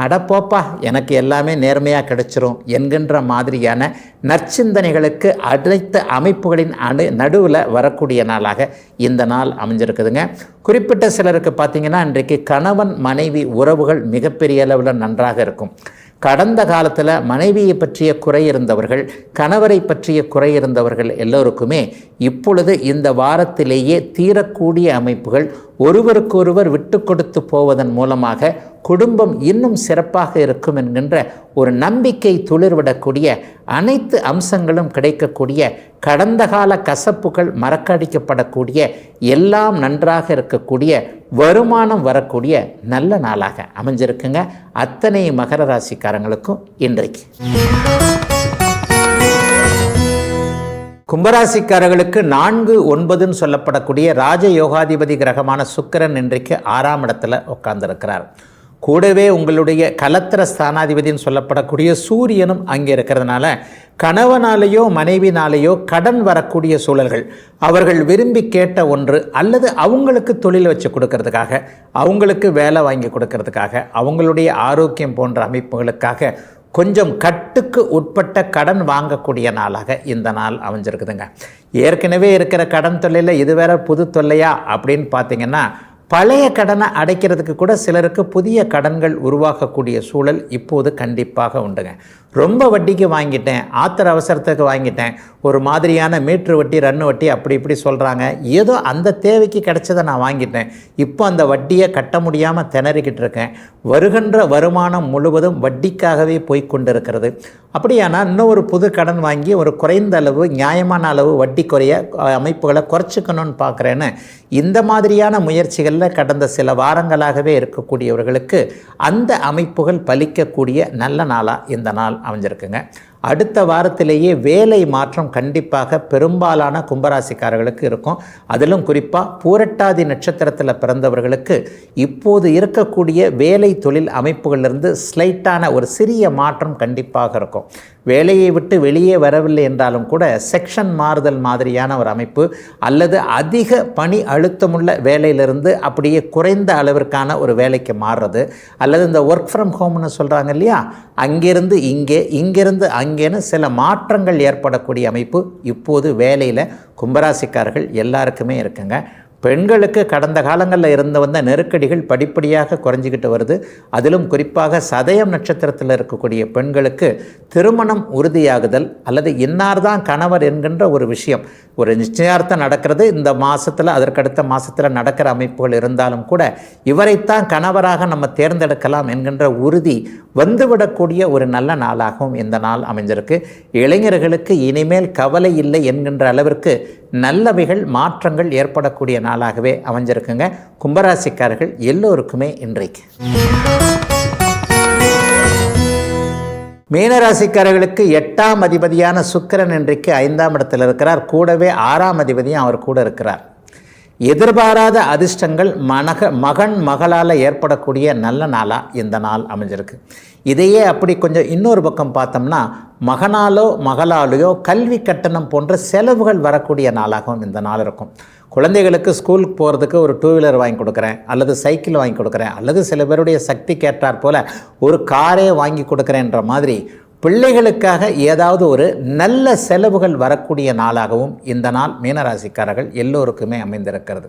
அடப்போப்பா எனக்கு எல்லாமே நேர்மையாக கிடைச்சிரும் என்கின்ற மாதிரியான நற்சிந்தனைகளுக்கு அனைத்து அமைப்புகளின் நடுவில் வரக்கூடிய நாளாக இந்த நாள் அமைஞ்சிருக்குதுங்க. குறிப்பிட்ட சிலருக்கு பார்த்திங்கன்னா இன்றைக்கு கணவன் மனைவி உறவுகள் மிகப்பெரிய அளவில் நன்றாக இருக்கும். கடந்த காலத்தில் மனைவியை பற்றிய குறை இருந்தவர்கள், கணவரை பற்றிய குறை இருந்தவர்கள் எல்லோருக்குமே இப்பொழுது இந்த வாரத்திலேயே தீரக்கூடிய அமைப்புகள், ஒருவருக்கொருவர் விட்டு கொடுத்து போவதன் மூலமாக குடும்பம் இன்னும் சிறப்பாக இருக்கும் என்கின்ற ஒரு நம்பிக்கை துளிர்விடக்கூடிய அனைத்து அம்சங்களும் கிடைக்கக்கூடிய, கடந்த கால கசப்புகள் மறக்கடிக்கப்படக்கூடிய, எல்லாம் நன்றாக இருக்கக்கூடிய, வருமானம் வரக்கூடிய நல்ல நாளாக அமைஞ்சிருக்குங்க அத்தனை மகர ராசிக்காரங்களுக்கும் இன்றைக்கு. கும்பராசிக்காரர்களுக்கு 4-9 சொல்லப்படக்கூடிய ராஜயோகாதிபதி கிரகமான சுக்கிரன் இன்றைக்கு 6ஆம் இடத்துல உட்கார்ந்திருக்கிறார். கூடவே உங்களுடைய கலத்திர ஸ்தானாதிபதினு சொல்லப்படக்கூடிய சூரியனும் அங்கே இருக்கிறதுனால கணவனாலேயோ மனைவினாலேயோ கடன் வரக்கூடிய சூழல்கள், அவர்கள் விரும்பி கேட்ட ஒன்று அல்லது அவங்களுக்கு தொழில் வச்சு கொடுக்கறதுக்காக, அவங்களுக்கு வேலை வாங்கி கொடுக்கறதுக்காக, அவங்களுடைய ஆரோக்கியம் போன்ற அமைப்புகளுக்காக கொஞ்சம் கட்டுக்கு உட்பட்ட கடன் வாங்கக்கூடிய நாளாக இந்த நாள் அமைஞ்சிருக்குதுங்க. ஏற்கனவே இருக்கிற கடன் தொல்லையில் இது வேற புது தொல்லையா அப்படின்னு பார்த்தீங்கன்னா, பழைய கடனை அடைக்கிறதுக்கு கூட சிலருக்கு புதிய கடன்கள் உருவாக்கக்கூடிய சூழல் இப்போது கண்டிப்பாக உண்டுங்க. ரொம்ப வட்டிக்கு வாங்கிட்டேன், ஆத்திர அவசரத்துக்கு வாங்கிட்டேன், ஒரு மாதிரியான மீட்ரு வட்டி ரன்னு வட்டி அப்படி இப்படி சொல்கிறாங்க, ஏதோ அந்த தேவைக்கு கிடைச்சதை நான் வாங்கிட்டேன், இப்போ அந்த வட்டியை கட்ட முடியாமல் திணறிக்கிட்டு இருக்கேன், வருகின்ற வருமானம் முழுவதும் வட்டிக்காகவே போய்கொண்டிருக்கிறது. அப்படியானால் இன்னும் ஒரு புது கடன் வாங்கி ஒரு குறைந்த அளவு நியாயமான அளவு வட்டி குறைய அமைப்புகளை குறைச்சிக்கணும்னு பார்க்குறேன்னு இந்த மாதிரியான முயற்சிகளில் கடந்த சில வாரங்களாகவே இருக்கக்கூடியவர்களுக்கு அந்த அமைப்புகள் பலிக்கக்கூடிய நல்ல நாளாக இந்த நாள் அமைஞ்சிருக்குங்க. அடுத்த வாரத்திலேயே வேலை மாற்றம் கண்டிப்பாக பெரும்பாலான கும்பராசிக்காரர்களுக்கு இருக்கும். அதிலும் குறிப்பாக பூரட்டாதி நட்சத்திரத்தில் பிறந்தவர்களுக்கு இப்போது இருக்கக்கூடிய வேலை தொழில் அமைப்புகளிலிருந்து ஸ்லைட்டான ஒரு சிறிய மாற்றம் கண்டிப்பாக இருக்கும். வேலையை விட்டு வெளியே வரவில்லை என்றாலும் கூட செக்ஷன் மாறுதல் மாதிரியான ஒரு அமைப்பு, அல்லது அதிக பணி அழுத்தமுள்ள வேலையிலிருந்து அப்படியே குறைந்த அளவிற்கான ஒரு வேலைக்கு மாறுறது, அல்லது இந்த ஒர்க் ஃப்ரம் ஹோம்னு சொல்கிறாங்க இல்லையா, அங்கிருந்து இங்கே இங்கிருந்து அங்கேன்னு சில மாற்றங்கள் ஏற்படக்கூடிய அமைப்பு இப்போது வேலையில் கும்பராசிக்காரர்கள் எல்லாருக்குமே இருக்குங்க. பெண்களுக்கு கடந்த காலங்களில் இருந்து வந்த நெருக்கடிகள் படிப்படியாக குறைஞ்சிக்கிட்டு வருது. அதிலும் குறிப்பாக சதயம் நட்சத்திரத்தில் இருக்கக்கூடிய பெண்களுக்கு திருமணம் உறுதியாகுதல் அல்லது இன்னார்தான் கணவர் என்கின்ற ஒரு விஷயம், ஒரு நிச்சயார்த்தம் நடக்கிறது இந்த மாதத்தில், அதற்கடுத்த மாதத்தில் நடக்கிற அமைப்புகள் இருந்தாலும் கூட இவரைத்தான் கணவராக நம்ம தேர்ந்தெடுக்கலாம் என்கின்ற உறுதி வந்துவிடக்கூடிய ஒரு நல்ல நாளாகவும் இந்த நாள் அமைஞ்சிருக்கு. இளைஞர்களுக்கு இனிமேல் கவலை இல்லை என்கின்ற அளவிற்கு நல்லவைகள் மாற்றங்கள் ஏற்படக்கூடிய நாளாகவே அமைஞ்சிருக்குங்க. கும்பராசிக்காரர்கள் எல்லோருக்குமே இன்றைக்கு. மீனராசிக்காரர்களுக்கு 8ஆம் அதிபதியான சுக்கிரன் இன்றைக்கு 5ஆம் இடத்தில் இருக்கிறார். கூடவே 6ஆம் அதிபதியும் அவர் கூட இருக்கிறார். எதிர்பாராத அதிர்ஷ்டங்கள் மகன் மகளால் ஏற்படக்கூடிய நல்ல நாளாக இந்த நாள் அமைஞ்சிருக்கு. இதையே அப்படி கொஞ்சம் இன்னொரு பக்கம் பார்த்தோம்னா, மகனாலோ மகளாலேயோ கல்வி கட்டணம் போன்ற செலவுகள் வரக்கூடிய நாளாகவும் இந்த நாள் இருக்கும். குழந்தைகளுக்கு ஸ்கூலுக்கு போகிறதுக்கு ஒரு 2 வீலர் வாங்கி கொடுக்குறேன், அல்லது சைக்கிள் வாங்கி கொடுக்குறேன், அல்லது சில பேருடைய சக்தி கேட்டார் போல் ஒரு காரே வாங்கி கொடுக்குறேன்ற மாதிரி பிள்ளைகளுக்காக ஏதாவது ஒரு நல்ல செலவுகள் வரக்கூடிய நாளாகவும் இந்த நாள் மீனராசிக்காரர்கள் எல்லோருக்குமே அமைந்திருக்கிறது.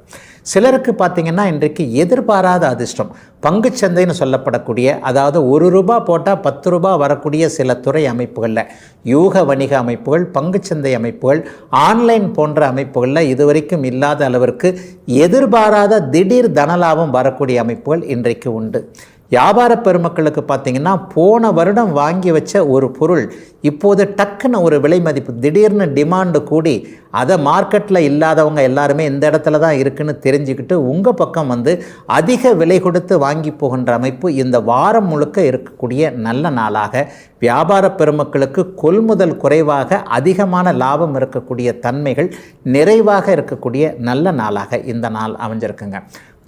சிலருக்கு பார்த்திங்கன்னா இன்றைக்கு எதிர்பாராத அதிர்ஷ்டம், பங்குச்சந்தைன்னு சொல்லப்படக்கூடிய, அதாவது 1 ரூபா போட்டால் 10 ரூபா வரக்கூடிய சில துறை அமைப்புகளில், யூக வணிக அமைப்புகள், பங்குச்சந்தை அமைப்புகள், ஆன்லைன் போன்ற அமைப்புகளில் இதுவரைக்கும் இல்லாத அளவிற்கு எதிர்பாராத திடீர் தனலாபம் வரக்கூடிய அமைப்புகள் இன்றைக்கு உண்டு. வியாபார பெருமக்களுக்கு பார்த்திங்கன்னா போன வருடம் வாங்கி வச்ச ஒரு பொருள் இப்போது டக்குன்னு ஒரு விலை மதிப்பு திடீர்னு டிமாண்டு கூடி அதை மார்க்கெட்டில் இல்லாதவங்க எல்லாருமே இந்த இடத்துல தான் இருக்குன்னு தெரிஞ்சுக்கிட்டு உங்கள் பக்கம் வந்து அதிக விலை கொடுத்து வாங்கி போகின்ற அமைப்பு இந்த வாரம் முழுக்க இருக்கக்கூடிய நல்ல நாளாக வியாபார பெருமக்களுக்கு கொள்முதல் குறைவாக அதிகமான லாபம் இருக்கக்கூடிய தன்மைகள் நிறைவாக இருக்கக்கூடிய நல்ல நாளாக இந்த நாள் அமைஞ்சிருக்குங்க.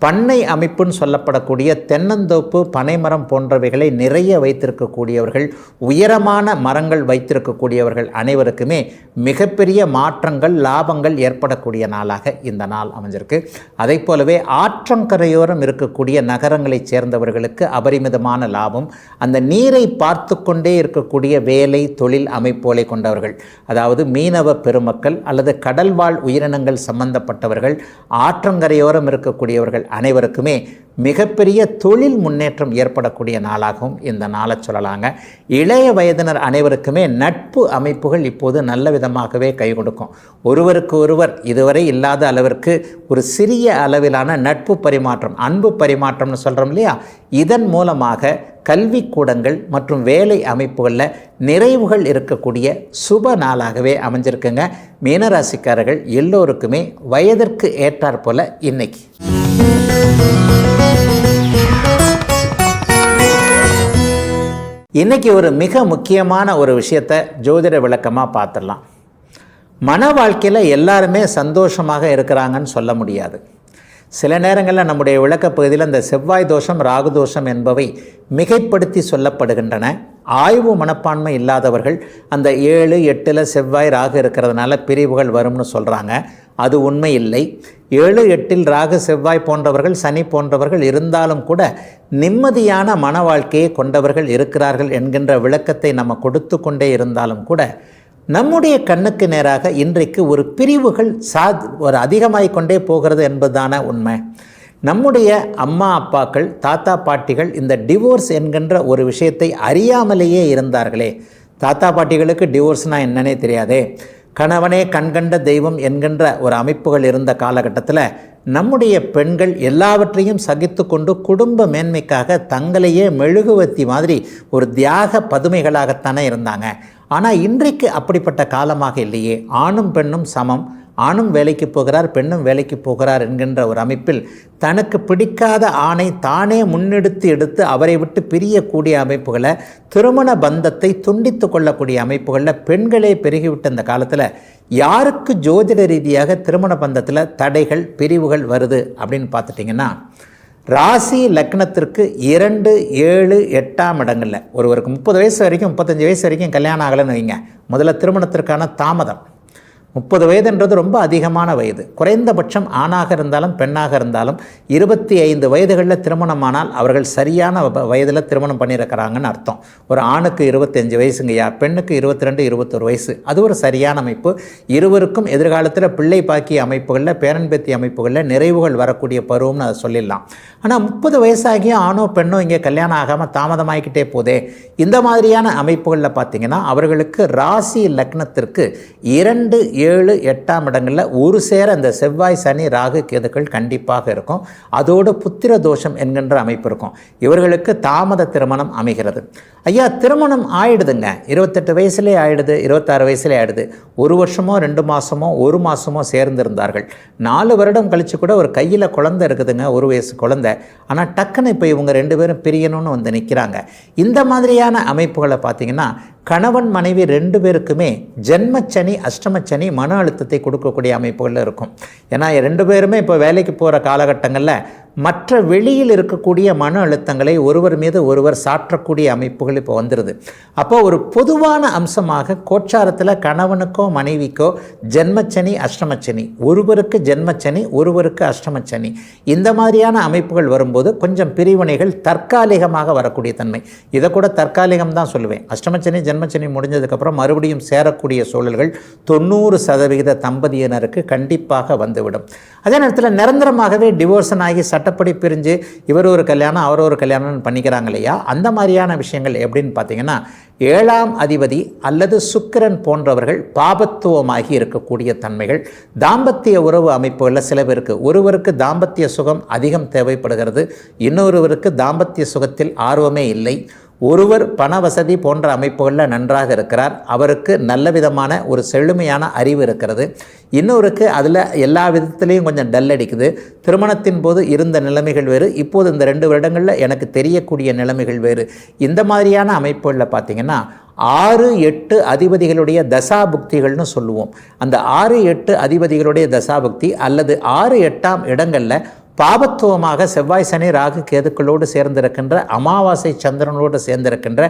பண்ணை அமைப்புன்னு சொல்லப்படக்கூடிய தென்னந்தோப்பு பனைமரம் போன்றவைகளை நிறைய வைத்திருக்கக்கூடியவர்கள், உயரமான மரங்கள் வைத்திருக்கக்கூடியவர்கள் அனைவருக்குமே மிகப்பெரிய மாற்றங்கள் லாபங்கள் ஏற்படக்கூடிய நாளாக இந்த நாள் அமைஞ்சிருக்கு. அதை போலவே ஆற்றங்கரையோரம் இருக்கக்கூடிய நகரங்களைச் சேர்ந்தவர்களுக்கு அபரிமிதமான லாபம், அந்த நீரை பார்த்து கொண்டே இருக்கக்கூடிய வேலை தொழில் அமைப்புகளை கொண்டவர்கள், அதாவது மீனவ பெருமக்கள் அல்லது கடல்வாழ் உயிரினங்கள் சம்பந்தப்பட்டவர்கள், ஆற்றங்கரையோரம் இருக்கக்கூடியவர்கள் அனைவருக்குமே மிகப்பெரிய தொழில் முன்னேற்றம் ஏற்படக்கூடிய நாளாகவும் இந்த நாளை சொல்லலாங்க. இளைய வயதினர் அனைவருக்குமே நட்பு அமைப்புகள் இப்போது நல்ல விதமாகவே கை கொடுக்கும். ஒருவருக்கு ஒருவர் இதுவரை இல்லாத அளவிற்கு ஒரு சிறிய அளவிலான நட்பு பரிமாற்றம், அன்பு பரிமாற்றம்னு சொல்கிறோம் இல்லையா, இதன் மூலமாக கல்விக்கூடங்கள் மற்றும் வேலை அமைப்புகளில் நிறைவுகள் இருக்கக்கூடிய சுப நாளாகவே அமைஞ்சிருக்குங்க. மீனராசிக்காரர்கள் எல்லோருக்குமே வயதிற்கு ஏற்றாற் போல இன்னைக்கு இன்னைக்கு ஒரு மிக முக்கியமான ஒரு விஷயத்தை ஜோதிட விளக்கமாக பார்த்துடலாம். மன வாழ்க்கையில் எல்லாருமே சந்தோஷமாக இருக்கிறாங்கன்னு சொல்ல முடியாது. சில நேரங்களில் நம்முடைய விளக்க பகுதியில் இந்த செவ்வாய் தோஷம் ராகு தோஷம் என்பவை மிகைப்படுத்தி சொல்லப்படுகின்றன. ஆய்வு மனப்பான்மை இல்லாதவர்கள் அந்த 7, 8 செவ்வாய் ராகு இருக்கிறதுனால பிரிவுகள் வரும்னு சொல்கிறாங்க. அது உண்மை இல்லை. 7, 8 ராகு செவ்வாய் போன்றவர்கள் சனி போன்றவர்கள் இருந்தாலும் கூட நிம்மதியான மன வாழ்க்கையை கொண்டவர்கள் இருக்கிறார்கள் என்கின்ற விளக்கத்தை நம்ம கொடுத்து கொண்டே இருந்தாலும் கூட நம்முடைய கண்ணுக்கு நேராக இன்றைக்கு ஒரு பிரிவுகள் ஒரு அதிகமாகிக் கொண்டே போகிறது என்பதுதான உண்மை. நம்முடைய அம்மா அப்பாக்கள் தாத்தா பாட்டிகள் இந்த டிவோர்ஸ் என்கின்ற ஒரு விஷயத்தை அறியாமலேயே இருந்தார்களே. தாத்தா பாட்டிகளுக்கு டிவோர்ஸ்னால் என்னன்னே தெரியாதே. கணவனே கண்கண்ட தெய்வம் என்கின்ற ஒரு அமைப்புகள் இருந்த காலகட்டத்தில் நம்முடைய பெண்கள் எல்லாவற்றையும் சகித்து கொண்டு குடும்ப மேன்மைக்காக தங்களையே மெழுகுவத்தி மாதிரி ஒரு தியாக பதுமைகளாகத்தானே இருந்தாங்க. ஆனால் இன்றைக்கு அப்படிப்பட்ட காலமாக இல்லையே. ஆணும் பெண்ணும் சமம், ஆணும் வேலைக்கு போகிறார் பெண்ணும் வேலைக்கு போகிறார் என்கின்ற ஒரு அமைப்பில் தனக்கு பிடிக்காத ஆணை தானே முன்னெடுத்து அவரை விட்டு பிரியக்கூடிய அமைப்புகளை, திருமண பந்தத்தை துண்டித்து கொள்ளக்கூடிய அமைப்புகளில் பெண்களே பெருகிவிட்ட இந்த காலத்தில் யாருக்கு ஜோதிட ரீதியாக திருமண பந்தத்தில் தடைகள் பிரிவுகள் வருது அப்படின்னு பார்த்துட்டிங்கன்னா, ராசி லக்னத்திற்கு 2, 7, 8ஆம் இடங்களில் ஒருவருக்கு 30 வயசு வரைக்கும் 35 வயசு வரைக்கும் கல்யாணம் ஆகலைன்னு வைங்க. முதல்ல திருமணத்திற்கான தாமதம். 30 வயதுன்றது ரொம்ப அதிகமான வயது. குறைந்தபட்சம் ஆணாக இருந்தாலும் பெண்ணாக இருந்தாலும் 25 வயதுகளில் திருமணமானால் அவர்கள் சரியான வயதில் திருமணம் பண்ணியிருக்கிறாங்கன்னு அர்த்தம். ஒரு ஆணுக்கு 25 வயசுங்கய்யா, பெண்ணுக்கு 22, 21 வயசு, அது ஒரு சரியான அமைப்பு. இருவருக்கும் எதிர்காலத்தில் பிள்ளை பாக்கிய அமைப்புகளில், பேரன்பேத்தி அமைப்புகளில் நிறைவுகள் வரக்கூடிய பருவம்னு அதை சொல்லிடலாம். ஆனால் 30 வயசாகியும் ஆணோ பெண்ணோ இங்கே கல்யாணம் ஆகாமல் தாமதமாகிக்கிட்டே போதே. இந்த மாதிரியான அமைப்புகளில் பார்த்திங்கன்னா அவர்களுக்கு ராசி லக்னத்திற்கு 2, 7, 8ஆம் இடங்களில் ஒரு சேர இந்த செவ்வாய் சனி ராகு கேதுக்கள் கண்டிப்பாக இருக்கும். அதோடு புத்திர தோஷம் என்கின்ற அமைப்பு இருக்கும். இவர்களுக்கு தாமத திருமணம் அமைகிறது. ஐயா, திருமணம் ஆயிடுதுங்க, 28 வயசுலேயே ஆயிடுது, 26 வயசுலேயே ஆயிடுது. 1 வருஷமோ 2 மாதமோ 1 மாதமோ சேர்ந்திருந்தார்கள். 4 வருடம் கழித்து கூட ஒரு கையில் குழந்தை இருக்குதுங்க, 1 வயசு குழந்தை. ஆனால் டக்குன்னு இப்போ இவங்க 2 பேரும் பிரியணும்னு வந்து நிற்கிறாங்க. இந்த மாதிரியான அமைப்புகளை பார்த்திங்கன்னா கணவன் மனைவி 2 பேருக்குமே ஜென்மச்சனி அஷ்டமச்சனி மன அழுத்தத்தை கொடுக்கக்கூடிய அமைப்புகளில் இருக்கும். ஏன்னா 2 பேருமே இப்போ வேலைக்கு போகிற காலகட்டங்களில் மற்ற வெளியில் இருக்கக்கூடிய மன அழுத்தங்களை ஒருவர் மீது ஒருவர் சாற்றக்கூடிய அமைப்புகள் இப்போ வந்துடுது. அப்போ ஒரு பொதுவான அம்சமாக கோச்சாரத்தில் கணவனுக்கோ மனைவிக்கோ ஜென்மச்சனி அஷ்டமச்சனி, ஒருவருக்கு ஜென்மச்சனி ஒருவருக்கு அஷ்டமச்சனி, இந்த மாதிரியான அமைப்புகள் வரும்போது கொஞ்சம் பிரிவினைகள் தற்காலிகமாக வரக்கூடிய தன்மை. இதை கூட தற்காலிகம் தான் சொல்லுவேன். அஷ்டமச்சனி ஜென்மச்சனி முடிஞ்சதுக்கப்புறம் மறுபடியும் சேரக்கூடிய சூழல்கள் 90% தம்பதியினருக்கு கண்டிப்பாக வந்துவிடும். அதே நேரத்தில் நிரந்தரமாகவே டிவோர்ஸன் ஆகி சட்ட சட்டப்படி பிரிஞ்சு இவர் ஒரு கல்யாணம் அவர் ஒரு கல்யாணம் பண்ணிக்கிறாங்க இல்லையா, அந்த மாதிரியான விஷயங்கள் எப்படின்னு பார்த்தீங்கன்னா 7ஆம் அதிபதி அல்லது சுக்கிரன் போன்றவர்கள் பாபத்துவமாகி இருக்கக்கூடிய தன்மைகள். தாம்பத்திய உறவு அமைப்புகளில் சில பேருக்கு ஒருவருக்கு தாம்பத்திய சுகம் அதிகம் தேவைப்படுகிறது, இன்னொருவருக்கு தாம்பத்திய சுகத்தில் ஆர்வமே இல்லை. ஒருவர் பண வசதி போன்ற அமைப்புகளில் நன்றாக இருக்கிறார், அவருக்கு நல்ல விதமான ஒரு செழுமையான அறிவு இருக்கிறது. இன்னொருக்கு அதில் எல்லா விதத்துலேயும் கொஞ்சம் டல் அடிக்குது. திருமணத்தின் போது இருந்த நிலைமைகள் வேறு, இப்போது இந்த 2 வருடங்களில் எனக்கு தெரியக்கூடிய நிலைமைகள் வேறு. இந்த மாதிரியான அமைப்புகளில் பார்த்திங்கன்னா 6-8 அதிபதிகளுடைய தசாபுக்திகள்னு சொல்லுவோம். அந்த 6-8 அதிபதிகளுடைய தசாபுக்தி அல்லது 6-8ஆம் இடங்களில் பாபத்துவமாக செவ்வாய் சனி ராகு கேதுக்களோடு சேர்ந்திருக்கின்ற அமாவாசை சந்திரனோடு சேர்ந்திருக்கின்ற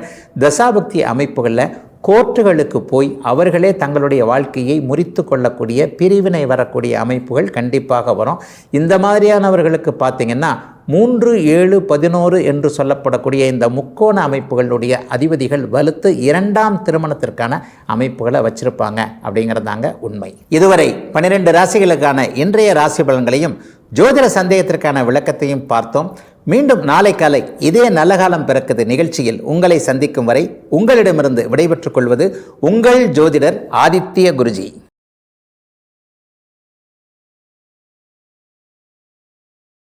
தசாபக்தி அமைப்புகளில் கோர்ட்டுகளுக்கு போய் அவர்களே தங்களுடைய வாழ்க்கையை முறித்து கொள்ளக்கூடிய பிரிவினை வரக்கூடிய அமைப்புகள் கண்டிப்பாக வரும். இந்த மாதிரியானவர்களுக்கு பார்த்திங்கன்னா 3, 7, 11 என்று சொல்லப்படக்கூடிய இந்த முக்கோண அமைப்புகளுடைய அதிபதிகள் வலுத்து 2ஆம் திருமணத்திற்கான அமைப்புகளை வச்சிருப்பாங்க அப்படிங்கிறதாங்க உண்மை. இதுவரை 12 ராசிகளுக்கான இன்றைய ராசி பலன்களையும் ஜோதிட சந்தேகத்திற்கான விளக்கத்தையும் பார்த்தோம். மீண்டும் நாளை காலை இதே நல்ல காலம் பிறக்குது நிகழ்ச்சியில் உங்களை சந்திக்கும் வரை உங்களிடமிருந்து விடைபெற்றுக் கொள்வது உங்கள் ஜோதிடர் ஆதித்ய குருஜி.